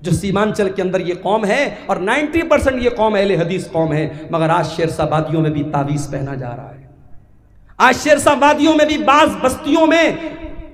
جو سیمانچل کے اندر یہ قوم ہے، اور 90% یہ قوم اہل حدیث قوم ہے، مگر آج شیرسابادیوں میں بھی تعویذ پہنا جا رہا ہے۔ آج شیرسابادیوں میں بھی بعض بستیوں میں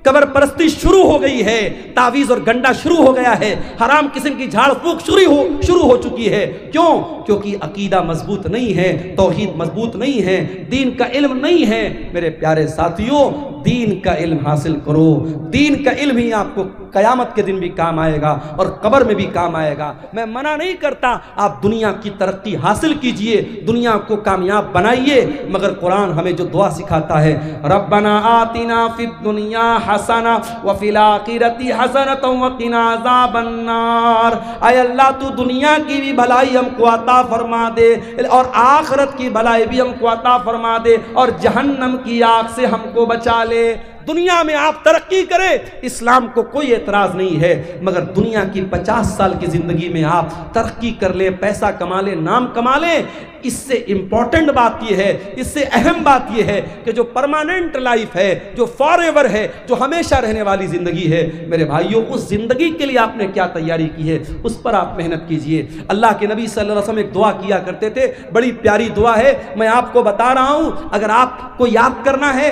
قبر پرستی شروع ہو گئی ہے، تعویذ اور گنڈا شروع ہو گیا ہے، حرام قسم کی جھاڑ پھونک شروع ہو چکی ہے۔ کیوں؟ کیونکہ عقیدہ مضبوط نہیں ہے، توحید مضبوط نہیں ہے، دین کا علم نہیں ہے۔ میرے پیارے ساتھیوں، دین کا علم حاصل کرو، دین کا علم ہی آپ کو قیامت کے دن بھی کام آئے گا اور قبر میں بھی کام آئے گا۔ میں منع نہیں کرتا، آپ دنیا کی ترقی حاصل کیجئے، دنیا کو کامیاب بنائیے، مگر قرآن ہمیں جو دعا سکھاتا ہے، ربنا آتنا فی الدنیا حسنہ وفی الآخرۃ حسنۃ وقنا عذاب النار۔ اے اللہ تو دنیا کی بھی بھلائی ہم کو عطا فرما دے اور آخرت کی بھلائی بھی ہم کو عطا فرما دے، اور جہنم کی آگ سے ہم کو بچا لے۔ دنیا میں آپ ترقی کریں، اسلام کو کوئی اعتراض نہیں ہے، مگر دنیا کی 50 سال کی زندگی میں آپ ترقی کر لیں، پیسہ کما لیں، نام کما لیں، اس سے امپورٹنٹ بات یہ ہے، اس سے اہم بات یہ ہے کہ جو پرماننٹ لائف ہے، جو فار ایور ہے، جو ہمیشہ رہنے والی زندگی ہے، میرے بھائیوں اس زندگی کے لیے آپ نے کیا تیاری کی ہے، اس پر آپ محنت کیجئے۔ اللہ کے نبی صلی اللہ علیہ وسلم ایک دعا کیا کرتے تھے، بڑی پیاری دعا ہے، میں آپ کو بتا رہا ہوں، اگر آپ کو یاد کرنا ہے،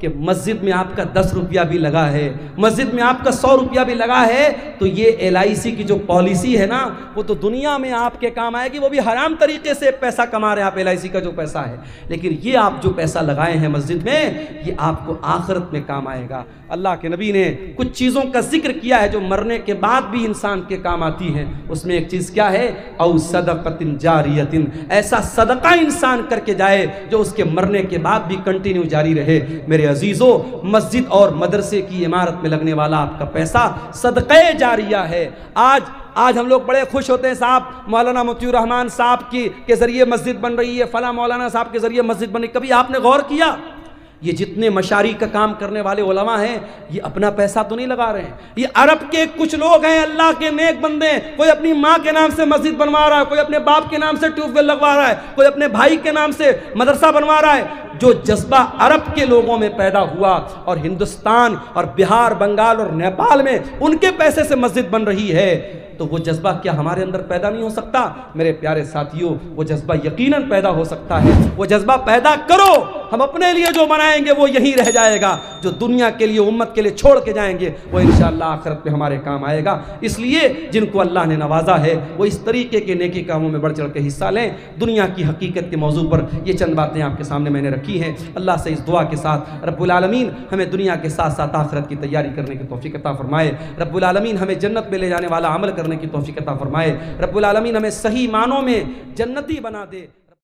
کہ مسجد میں آپ کا 10 روپیہ بھی لگا ہے، مسجد میں آپ کا 100 روپیہ بھی لگا ہے، تو یہ LIC کی جو پالیسی ہے نا وہ تو دنیا میں آپ کے کام آئے گی، وہ بھی حرام طریقے سے پیسہ کما رہے ہیں آپ، LIC کا جو پیسہ ہے، لیکن یہ آپ جو پیسہ لگائے ہیں مسجد میں یہ آپ کو آخرت میں کام آئے گا۔ اللہ کے نبی نے کچھ چیزوں کا ذکر کیا ہے جو مرنے کے بعد بھی انسان کے کام آتی ہیں، اس میں ایک چیز کیا ہے؟ او صدقۃ جاریۃ، ایسا صدقہ انسان کر کے جائے جو اس کے مرنے کے بعد بھی کنٹینیو جاری رہے۔ میرے عزیزو، مسجد اور مدرسے کی عمارت میں لگنے والا آپ کا پیسہ صدقہ جاریہ ہے۔ آج ہم لوگ بڑے خوش ہوتے ہیں، صاحب مولانا مطیع الرحمان صاحب کے ذریعے مسجد بن رہی ہے، فلاں مولانا صاحب کے ذریعے مسجد بن رہی ہے۔ کبھی آپ نے غور کیا یہ جتنے مشاری کا کام کرنے والے علماء ہیں یہ اپنا پیسہ تو نہیں لگا رہے ہیں؟ یہ عرب کے کچھ لوگ ہیں، اللہ کے نیک بندے، کوئی اپنی ماں کے نام سے مسجد بنوا رہا ہے، کوئی اپنے باپ کے نام سے ٹیوب ویل لگوا رہا ہے، کوئی اپنے بھائی کے نام سے مدرسہ بنوا رہا ہے۔ جو جذبہ عرب کے لوگوں میں پیدا ہوا اور ہندوستان اور بہار، بنگال اور نیپال میں ان کے پیسے سے مسجد بن رہی ہے، تو وہ جذبہ کیا ہمارے اندر پیدا نہیں ہو سکتا؟ میرے پیارے ساتھیوں، وہ جذبہ یقیناً پیدا ہو سکتا ہے۔ وہ جذبہ پیدا کرو، ہم اپنے لیے جو بنائیں گے وہ یہیں رہ جائے گا، جو دنیا کے لیے، امت کے لیے چھوڑ کے جائیں گے وہ انشاءاللہ آخرت میں ہمارے کام آئے گا۔ اس لیے جن کو اللہ نے نوازا ہے وہ اس طریقے کے نیکی کاموں میں بڑھ چڑھ کے حصہ لیں۔ دنیا کی حقیقت کے موضوع پر یہ چند باتیں آپ کے سامنے میں نے رکھی ہیں۔ اللہ سے اس دعا کے ساتھ رب العالمین ہمیں دنیا کے ساتھ ساتھ آخرت کی تیاری کرنے کی توفیق عطا فرمائے۔ رب العالمین ہمیں جنت میں لے جانے والا عمل کرنے کی توفیق عطا فرمائے۔ رب العالمین ہمیں صحیح معنوں میں جنتی بنا دے۔